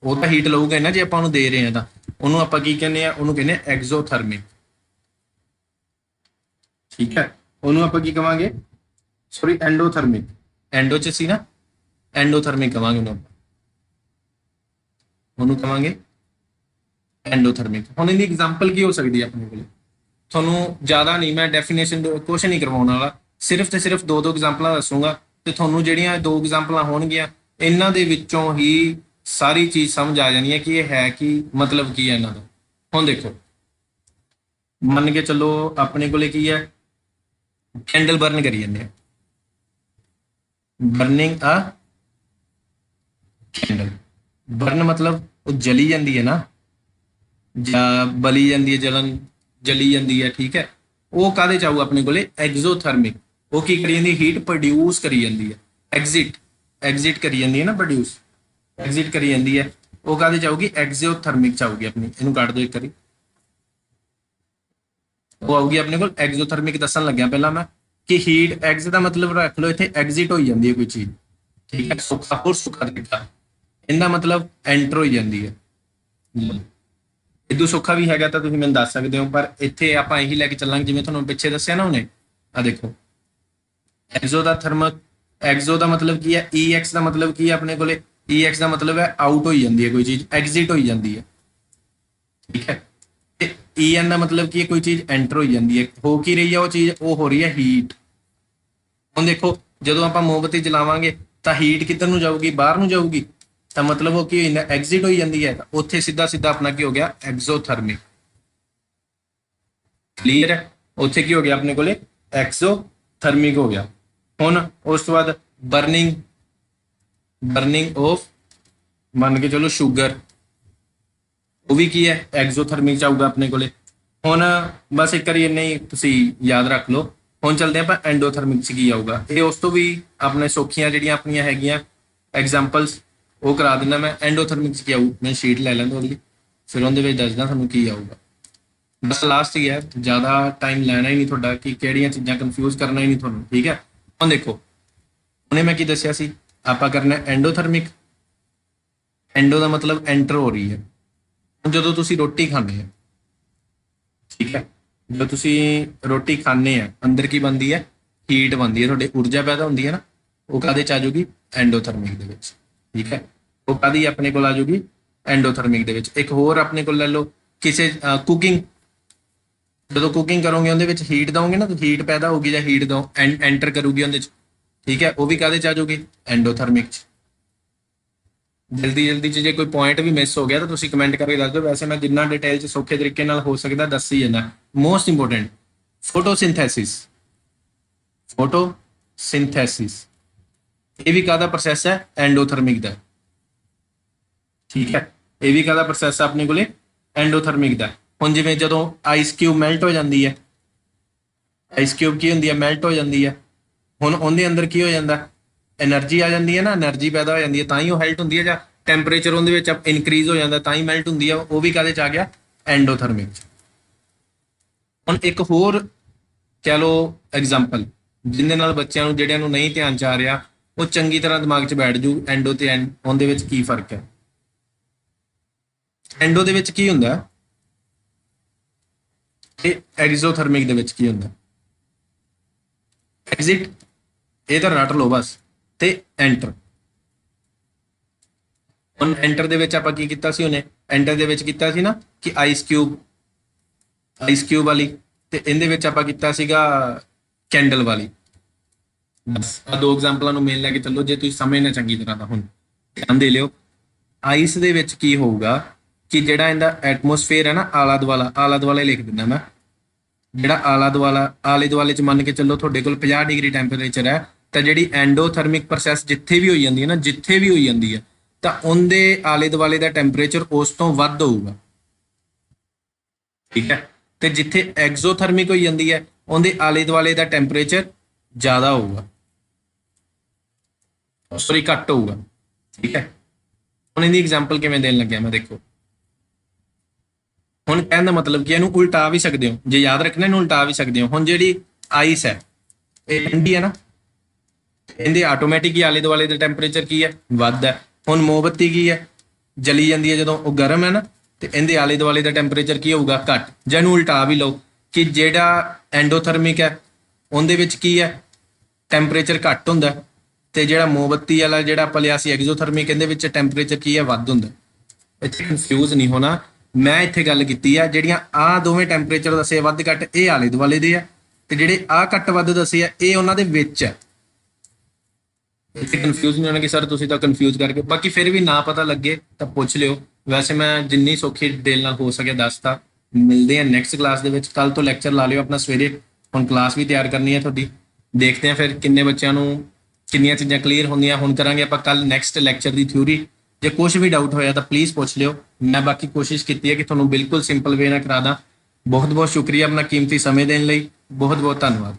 ਉਹ ਤਾਂ ਹੀਟ ਲਊਗਾ ਨਾ ਜੇ ਆਪਾਂ ਉਹਨੂੰ ਦੇ ਰਹੇ ਹਾਂ, ਤਾਂ ਉਹਨੂੰ ਆਪਾਂ ਕੀ ਕਹਿੰਦੇ ਆ, ਉਹਨੂੰ ਕਹਿੰਦੇ ਐਗਜ਼ੋਥਰਮਿਕ, ਠੀਕ ਹੈ। ਉਹਨੂੰ ਆਪਾਂ ਕੀ ਕਵਾਂਗੇ, ਸੌਰੀ, ਐਂਡੋਥਰਮਿਕ, ਐਂਡੋ ਚ ਸੀ ਨਾ, ਐਂਡੋਥਰਮਿਕ ਕਵਾਂਗੇ ਉਹਨੂੰ ਕਵਾਂਗੇ ਐਂਡੋਥਰਮਿਕ। ਹੁਣ ਇਹਦੀ ਐਗਜ਼ਾਮਪਲ ਕੀ ਹੋ ਸਕਦੀ ਹੈ ਆਪਣੇ ਕੋਲ, ਤੁਹਾਨੂੰ ਜ਼ਿਆਦਾ ਨਹੀਂ, ਮੈਂ ਡੈਫੀਨੇਸ਼ਨ ਕੁਛ ਨਹੀਂ ਕਰਵਾਉਣ ਵਾਲਾ, ਸਿਰਫ ਤੇ ਸਿਰਫ ਦੋ ਐਗਜ਼ਾਮਪਲਾਂ ਦੱਸੂਗਾ, ਤੇ ਤੁਹਾਨੂੰ ਜਿਹੜੀਆਂ ਦੋ ਐਗਜ਼ਾਮਪਲਾਂ ਹੋਣਗੀਆਂ ਇਹਨਾਂ ਦੇ ਵਿੱਚੋਂ ਹੀ ਸਾਰੀ ਚੀਜ਼ ਸਮਝ ਆ ਜਾਣੀ ਹੈ ਕਿ ਇਹ ਹੈ ਕੀ, ਮਤਲਬ ਕੀ ਹੈ ਇਹਨਾਂ ਦਾ। ਹੁਣ ਦੇਖੋ, ਮੰਨ ਕੇ ਚੱਲੋ ਆਪਣੇ ਕੋਲੇ ਕੀ ਹੈ, ਕੈਂਡਲ ਬਰਨ ਕਰੀ ਜਾਂਦੇ ਆ, ਬਰਨਿੰਗ ਆ ਕੈਂਡਲ। ਬਰਨ ਮਤਲਬ ਉਹ ਜਲੀ ਜਾਂਦੀ ਹੈ ਨਾ, ਜਾਂ ਬਲੀ ਜਾਂਦੀ ਹੈ, ਜਲੀ ਜਾਂਦੀ ਹੈ, ਠੀਕ ਹੈ। ਉਹ ਕਾਹਦੇ ਚ ਆਊ ਆਪਣੇ ਕੋਲੇ, ਐਗਜ਼ੋਥਰਮਿਕ। ਉਹ ਕੀ ਕਰੀ ਜਾਂਦੀ, ਹੀਟ ਪ੍ਰੋਡਿਊਸ ਕਰੀ ਜਾਂਦੀ ਹੈ, ਐਗਜ਼ਿਟ ਕਰੀ ਜਾਂਦੀ ਹੈ ਨਾ, ਪ੍ਰੋਡਿਊਸ, ਐਗਜ਼ਿਟ ਕਰੀ ਜਾਂਦੀ ਹੈ, ਉਹ ਕਾਹਦੇ ਚ ਆਊਗੀ, ਐਗਜ਼ੋਥਰਮਿਕ ਚ ਆਊਗੀ ਆਪਣੀ। ਇਹਨੂੰ ਕੱਢ ਦਿਓ ਇੱਕ ਵਾਰੀ, ਉਹ ਆਊਗੀ ਆਪਣੇ ਕੋਲ ਐਗਜ਼ੋਥਰਮਿਕ। ਦੱਸਣ ਲੱਗਿਆ ਪਹਿਲਾਂ ਮੈਂ ਕਿ ਹੀਟ, ਐਗਜ਼ ਦਾ ਮਤਲਬ ਰੱਖ ਲਓ ਇੱਥੇ, ਐਗਜ਼ਿਟ ਹੋਈ ਜਾਂਦੀ ਹੈ ਕੋਈ ਚੀਜ਼, ਠੀਕ ਹੈ, ਸੁੱਕਾ ਹੋਰ ਸੁੱਕਾ ਤਰੀਕਾ, ਇਹਦਾ ਮਤਲਬ ਐਂਟਰ ਹੋਈ ਜਾਂਦੀ ਹੈ। ਇਦੋਂ ਸੁੱਖਾ ਵੀ ਹੈਗਾ ਤਾਂ ਤੁਸੀਂ ਮੈਨੂੰ ਦੱਸ ਸਕਦੇ ਹੋ, ਪਰ ਇੱਥੇ ਆਪਾਂ ਇਹੀ ਲੈ ਕੇ ਚੱਲਾਂਗੇ ਜਿਵੇਂ ਤੁਹਾਨੂੰ ਪਿੱਛੇ ਦੱਸਿਆ ਨਾ ਉਹਨੇ। ਆ ਦੇਖੋ, ਐਗਜ਼ੋ ਦਾ ਮਤਲਬ ਕੀ ਹੈ, EX ਦਾ ਮਤਲਬ ਕੀ ਹੈ ਆਪਣੇ ਕੋਲੇ, EX ਦਾ ਮਤਲਬ ਹੈ ਆਊਟ ਹੋਈ ਜਾਂਦੀ ਹੈ ਕੋਈ ਚੀਜ਼, ਐਗਜ਼ਿਟ ਹੋਈ ਜਾਂਦੀ ਹੈ, ਠੀਕ ਹੈ। ਤੇ EN ਦਾ ਮਤਲਬ ਕੀ ਹੈ, ਕੋਈ ਚੀਜ਼ ਐਂਟਰ ਹੋਈ ਜਾਂਦੀ ਹੈ। ਹੋ ਕੀ ਰਹੀ ਹੈ ਉਹ ਚੀਜ਼, ਉਹ ਹੋ ਰਹੀ ਹੈ ਹੀਟ। ਹੁਣ ਦੇਖੋ, ਜਦੋਂ ਆਪਾਂ ਮੋਮਬੱਤੀ ਜਲਾਵਾਂਗੇ ਤਾਂ ਹੀਟ ਕਿੱਧਰ ਨੂੰ ਜਾਊਗੀ, ਬਾਹਰ ਨੂੰ ਜਾਊਗੀ, ਤਾਂ ਮਤਲਬ ਉਹ ਕੀ ਹੁੰਦਾ, ਐਗਜ਼ਿਟ ਹੋਈ ਜਾਂਦੀ ਹੈ, ਤਾਂ ਉੱਥੇ ਸਿੱਧਾ ਸਿੱਧਾ ਆਪਣਾ ਕੀ ਹੋ ਗਿਆ, ਐਗਜ਼ੋਥਰਮਿਕ। ਕਲੀਅਰ ਹੈ, ਉੱਥੇ ਕੀ ਹੋ ਗਿਆ ਆਪਣੇ ਕੋਲੇ, ਐਕਸੋਥਰਮਿਕ ਹੋ ਗਿਆ। ਹੁਣ ਉਸ ਤੋਂ ਬਾਅਦ ਬਰਨਿੰਗ ਆਫ ਮੰਨ ਕੇ ਚਲੋ ਸ਼ੂਗਰ, ਉਹ ਵੀ ਕੀ ਹੈ, ਐਗਜ਼ੋਥਰਮਿਕ ਚ ਆਊਗਾ ਆਪਣੇ ਕੋਲੇ। ਹੁਣ ਬਸ ਇੱਕ ਵਾਰੀ ਇੰਨਾ ਹੀ ਤੁਸੀਂ ਯਾਦ ਰੱਖ ਲਓ। ਹੁਣ ਚੱਲਦੇ ਆਪਾਂ ਐਂਡੋਥਰਮਿਕ ਚ ਕੀ ਆਊਗਾ। ਇਹ ਉਸ ਤੋਂ ਵੀ ਆਪਣੇ ਸੌਖੀਆਂ ਜਿਹੜੀਆਂ ਆਪਣੀਆਂ ਹੈਗੀਆਂ ਐਗਜ਼ਾਮਪਲਸ ਉਹ ਕਰਾ ਦਿੰਦਾ ਮੈਂ। ਐਂਡੋਥਰਮਿਕ ਚ ਕੀ ਆਊ, ਮੈਂ ਸ਼ੀਟ ਲੈ ਲੈਂਦਾ ਅਗਲੀ, ਫਿਰ ਉਹਦੇ ਵਿੱਚ ਦੱਸਦਾ ਤੁਹਾਨੂੰ ਕੀ ਆਊਗਾ। ਬਸ ਲਾਸਟ ਹੀ ਹੈ, ਜ਼ਿਆਦਾ ਟਾਈਮ ਲੈਣਾ ਹੀ ਨਹੀਂ ਤੁਹਾਡਾ ਕਿ ਕਿਹੜੀਆਂ ਚੀਜ਼ਾਂ ਕਨਫਿਊਜ਼ ਕਰਨਾ ਹੀ ਨਹੀਂ ਤੁਹਾਨੂੰ, ਠੀਕ ਹੈ। ਹੁਣ ਦੇਖੋ ਉਹਨੇ ਮੈਂ ਕੀ ਦੱਸਿਆ ਸੀ, ਆਪਾਂ ਕਰਨਾ ਐਂਡੋਥਰਮਿਕ। ਐਂਡੋ ਦਾ ਮਤਲਬ ਐਂਟਰ ਹੋ ਰਹੀ ਹੈ। ਹੁਣ ਜਦੋਂ ਤੁਸੀਂ ਰੋਟੀ ਖਾਂਦੇ ਆ, ਠੀਕ ਹੈ, ਜਦੋਂ ਤੁਸੀਂ ਰੋਟੀ ਖਾਂਦੇ ਆ ਅੰਦਰ ਕੀ ਬਣਦੀ ਹੈ, ਹੀਟ ਬਣਦੀ ਹੈ, ਤੁਹਾਡੇ ਊਰਜਾ ਪੈਦਾ ਹੁੰਦੀ ਹੈ ਨਾ, ਉਹ ਕਾਹਦੇ ਚ ਆ ਜਾਊਗੀ, ਐਂਡੋਥਰਮਿਕ ਦੇ ਵਿੱਚ, ਠੀਕ ਹੈ। ਉਹ ਕਾਹਦੀ ਆਪਣੇ ਕੋਲ ਆ ਜਾਊਗੀ, ਐਂਡੋਥਰਮਿਕ ਦੇ ਵਿੱਚ। ਇੱਕ ਹੋਰ ਆਪਣੇ ਕੋਲ ਲੈ ਲਓ, ਕਿਸੇ ਕੁਕਿੰਗ, ਜਦੋਂ ਕੁਕਿੰਗ ਕਰੋਗੇ ਉਹਦੇ ਵਿੱਚ ਹੀਟ ਦਓਗੇ ਨਾ, ਤਾਂ ਹੀਟ ਪੈਦਾ ਹੋਊਗੀ ਜਾਂ ਹੀਟ ਦੋ ਐਂਟਰ ਕਰੂਗੀ ਉਹਦੇ ਚ, ਠੀਕ ਹੈ, ਉਹ ਵੀ ਕਾਹਦੇ ਚ ਆ ਜਾਊਗੀ, ਐਂਡੋਥਰਮਿਕ ਚ। ਜਲਦੀ ਚ ਜੇ ਕੋਈ ਪੁਆਇੰਟ ਵੀ ਮਿਸ ਹੋ ਗਿਆ ਤਾਂ ਤੁਸੀਂ ਕਮੈਂਟ ਕਰਕੇ ਦੱਸ ਦਿਓ। ਵੈਸੇ ਮੈਂ ਜਿੰਨਾ ਡਿਟੇਲ ਚ ਸੌਖੇ ਤਰੀਕੇ ਨਾਲ ਹੋ ਸਕਦਾ ਦੱਸ ਹੀ ਜਾਂਦਾ। ਮੋਸਟ ਇੰਪੋਰਟੈਂਟ, ਫੋਟੋਸਿੰਥੈਸਿਸ ਇਹ ਵੀ ਕਾਹਦਾ ਪ੍ਰੋਸੈਸ ਹੈ, ਐਂਡੋਥਰਮਿਕ ਦਾ, ਠੀਕ ਹੈ। ਇਹ ਵੀ ਕਾਹਦਾ ਪ੍ਰੋਸੈਸ ਹੈ ਆਪਣੇ ਕੋਲੇ, ਐਂਡੋਥਰਮਿਕ ਦਾ। ਹੁਣ ਜਿਵੇਂ ਜਦੋਂ ਆਈਸ ਕਿਊਬ ਮੈਲਟ ਹੋ ਜਾਂਦੀ ਹੈ, ਆਈਸ ਕਿਊਬ ਕੀ ਹੁੰਦੀ ਹੈ, ਮੈਲਟ ਹੋ ਜਾਂਦੀ ਹੈ। ਹੁਣ ਉਹਦੇ ਅੰਦਰ ਕੀ ਹੋ ਜਾਂਦਾ, એનર્ਜੀ ਆ ਜਾਂਦੀ ਹੈ ਨਾ, એનર્ਜੀ ਪੈਦਾ ਹੋ ਜਾਂਦੀ ਹੈ, ਤਾਂ ਹੀ ਉਹ ਮੈਲਟ ਹੁੰਦੀ ਹੈ, ਜਾਂ ਟੈਂਪਰੇਚਰ ਉਹਦੇ ਵਿੱਚ ਇਨਕਰੀਜ਼ ਹੋ ਜਾਂਦਾ ਤਾਂ ਹੀ ਮੈਲਟ ਹੁੰਦੀ ਹੈ। ਉਹ ਵੀ ਕਾਹਦੇ ਚ ਆ ਗਿਆ, ਐਂਡੋਥਰਮਿਕ ਚ। ਹੁਣ ਇੱਕ ਹੋਰ ਕਹਿ ਲਓ ਐਗਜ਼ਾਮਪਲ, ਜਿਹਦੇ ਨਾਲ ਬੱਚਿਆਂ ਨੂੰ ਜਿਹੜਿਆਂ ਨੂੰ ਨਹੀਂ ਧਿਆਨ ਚ ਆ ਰਿਹਾ ਉਹ ਚੰਗੀ ਤਰ੍ਹਾਂ ਦਿਮਾਗ 'ਚ ਬੈਠ ਜੂ। ਐਂਡੋ ਤੇ ਉਹਦੇ ਵਿੱਚ ਕੀ ਫਰਕ ਹੈ। ਐਂਡੋ ਦੇ ਵਿੱਚ ਕੀ ਹੁੰਦਾ ਤੇ ਐਗਜ਼ੋਥਰਮਿਕ ਦੇ ਵਿੱਚ ਕੀ ਹੁੰਦਾ। ਐਗਜ਼ਿਟ ਇਹ ਤਾਂ ਰੱਟ ਲਓ ਬਸ, ਤੇ ਐਂਟਰ। ਹੁਣ ਐਂਟਰ ਦੇ ਵਿੱਚ ਆਪਾਂ ਕੀ ਕੀਤਾ ਸੀ, ਉਹਨੇ ਐਂਟਰ ਦੇ ਵਿੱਚ ਕੀਤਾ ਸੀ ਨਾ ਕਿ ਆਈਸ ਕਿਊਬ ਵਾਲੀ, ਤੇ ਇਹਦੇ ਵਿੱਚ ਆਪਾਂ ਕੀਤਾ ਸੀਗਾ ਕੈਂਡਲ ਵਾਲੀ। ਬਸ ਆ ਦੋ ਐਗਜ਼ਾਮਪਲਾਂ ਨੂੰ ਮੇਨ ਲੈ ਕੇ ਚੱਲੋ ਜੇ ਤੁਸੀਂ ਸਮਝਣਾ ਚੰਗੀ ਤਰ੍ਹਾਂ ਦਾ। ਹੁਣ ਧਿਆਨ ਦੇ ਲਿਓ, ਆਈਸ ਦੇ ਵਿੱਚ ਕੀ ਹੋਊਗਾ ਕਿ ਜਿਹੜਾ ਇਹਦਾ ਐਟਮੋਸਫੇਅਰ ਹੈ ਨਾ, ਆਲਾ ਦੁਆਲਾ ਲਿਖ ਦਿੰਦਾ ਮੈਂ, ਜਿਹੜਾ ਆਲੇ ਦੁਆਲੇ ਚ ਮੰਨ ਕੇ ਚੱਲੋ ਤੁਹਾਡੇ ਕੋਲ 50 ਡਿਗਰੀ ਟੈਂਪਰੇਚਰ ਹੈ, ਤਾਂ ਜਿਹੜੀ ਐਂਡੋਥਰਮਿਕ ਪ੍ਰੋਸੈਸ ਜਿੱਥੇ ਵੀ ਹੋਈ ਜਾਂਦੀ ਹੈ ਨਾ, ਜਿੱਥੇ ਵੀ ਹੋਈ ਜਾਂਦੀ ਹੈ, ਤਾਂ ਉਹਦੇ ਆਲੇ ਦੁਆਲੇ ਦਾ ਟੈਂਪਰੇਚਰ ਉਸ ਤੋਂ ਵੱਧ ਹੋਊਗਾ, ਠੀਕ ਹੈ। ਤੇ ਜਿੱਥੇ ਐਗਜ਼ੋਥਰਮਿਕ ਹੋਈ ਜਾਂਦੀ ਹੈ ਉਹਦੇ ਆਲੇ ਦੁਆਲੇ ਦਾ ਟੈਂਪਰੇਚਰ ਜ਼ਿਆਦਾ ਹੋਊਗਾ, ਸੌਰੀ ਘੱਟ ਹੋਊਗਾ, ਠੀਕ ਹੈ। ਹੁਣ ਇਹਦੀ ਐਗਜ਼ਾਮਪਲ ਕਿਵੇਂ ਦੇਣ ਲੱਗਿਆ ਮੈਂ, ਦੇਖੋ ਹੁਣ ਕਹਿਣ ਦਾ ਮਤਲਬ ਕਿ ਇਹਨੂੰ ਉਲਟਾ ਵੀ ਸਕਦੇ ਹੋ, ਜੇ ਯਾਦ ਰੱਖਣਾ ਇਹਨੂੰ ਉਲਟਾ ਵੀ ਸਕਦੇ ਹੋ। ਹੁਣ ਜਿਹੜੀ ਆਈਸ ਹੈ ਇਹ ਠੰਡੀ ਹੈ ਨਾ, ਇਹਦੇ ਆਟੋਮੈਟਿਕ ਹੀ ਆਲੇ ਦੁਆਲੇ ਦਾ ਟੈਂਪਰੇਚਰ ਕੀ ਹੈ, ਵੱਧ ਹੈ। ਹੁਣ ਮੋਮਬੱਤੀ ਕੀ ਹੈ, ਜਲੀ ਜਾਂਦੀ ਹੈ ਜਦੋਂ, ਉਹ ਗਰਮ ਹੈ ਨਾ, ਤੇ ਇਹਦੇ ਆਲੇ ਦੁਆਲੇ ਦਾ ਟੈਂਪਰੇਚਰ ਕੀ ਹੋਊਗਾ, ਘੱਟ। ਜਾਂ ਇਹਨੂੰ ਉਲਟਾ ਵੀ ਲਓ ਕਿ ਜਿਹੜਾ ਐਂਡੋਥਰਮਿਕ ਹੈ ਉਹਦੇ ਵਿੱਚ ਕੀ ਹੈ, ਟੈਂਪਰੇਚਰ ਘੱਟ ਹੁੰਦਾ, ਤੇ ਜਿਹੜਾ ਮੋਮਬੱਤੀ ਵਾਲਾ ਜਿਹੜਾ ਆਪਾਂ ਲਿਆ ਸੀ ਐਗਜ਼ੋਥਰਮਿਕ, ਇਹਦੇ ਵਿੱਚ ਟੈਂਪਰੇਚਰ ਕੀ ਹੈ, ਵੱਧ ਹੁੰਦਾ। ਇੱਥੇ ਕਨਫਿਊਜ਼ ਨਹੀਂ ਹੋਣਾ, ਮੈਂ ਇੱਥੇ ਗੱਲ ਕੀਤੀ ਆ ਜਿਹੜੀਆਂ ਆਹ ਦੋਵੇਂ ਟੈਂਪਰੇਚਰ ਦੱਸੇ ਵੱਧ ਘੱਟ, ਇਹ ਆਲੇ ਦੁਆਲੇ ਦੇ ਆ, ਤੇ ਜਿਹੜੇ ਆਹ ਘੱਟ ਵੱਧ ਦੱਸੇ ਆ ਇਹ ਉਹਨਾਂ ਦੇ ਵਿੱਚ ਹੈ। ਇੱਥੇ ਕਨਫਿਊਜ਼ ਨਹੀਂ ਹੋਣਾ ਕਿ ਸਰ ਤੁਸੀਂ ਤਾਂ ਕਨਫਿਊਜ਼ ਕਰਕੇ, ਬਾਕੀ ਫਿਰ ਵੀ ਨਾ ਪਤਾ ਲੱਗੇ ਤਾਂ ਪੁੱਛ ਲਿਓ। ਵੈਸੇ ਮੈਂ ਜਿੰਨੀ ਸੌਖੀ ਡਿਟੇਲ ਨਾਲ ਹੋ ਸਕਿਆ ਦੱਸਤਾ। ਮਿਲਦੇ ਆ ਨੈਕਸਟ ਕਲਾਸ ਦੇ ਵਿੱਚ, ਕੱਲ ਤੋਂ ਲੈਕਚਰ ਲਾ ਲਿਓ ਆਪਣਾ ਸਵੇਰੇ। ਹੁਣ ਕਲਾਸ ਵੀ ਤਿਆਰ ਕਰਨੀ ਹੈ ਤੁਹਾਡੀ, ਦੇਖਦੇ ਆ ਫਿਰ ਕਿੰਨੇ ਬੱਚਿਆਂ ਨੂੰ ਕਿੰਨੀਆਂ ਚੀਜ਼ਾਂ ਕਲੀਅਰ ਹੁੰਦੀਆਂ। ਹੁਣ ਕਰਾਂਗੇ ਆਪਾਂ ਕੱਲ ਨੈਕਸਟ ਲੈਕਚਰ ਦੀ ਥਿਊਰੀ। ਜੇ ਕੁਝ ਵੀ ਡਾਊਟ ਹੋਇਆ ਤਾਂ ਪਲੀਜ਼ ਪੁੱਛ ਲਿਓ। ਮੈਂ ਬਾਕੀ ਕੋਸ਼ਿਸ਼ ਕੀਤੀ ਹੈ ਕਿ ਤੁਹਾਨੂੰ ਬਿਲਕੁਲ ਸਿੰਪਲ ਵੇ ਨਾਲ ਕਰਾ ਦਾਂ। ਬਹੁਤ ਬਹੁਤ ਸ਼ੁਕਰੀਆ ਆਪਣਾ ਕੀਮਤੀ ਸਮੇਂ ਦੇਣ ਲਈ, ਬਹੁਤ ਬਹੁਤ ਧੰਨਵਾਦ।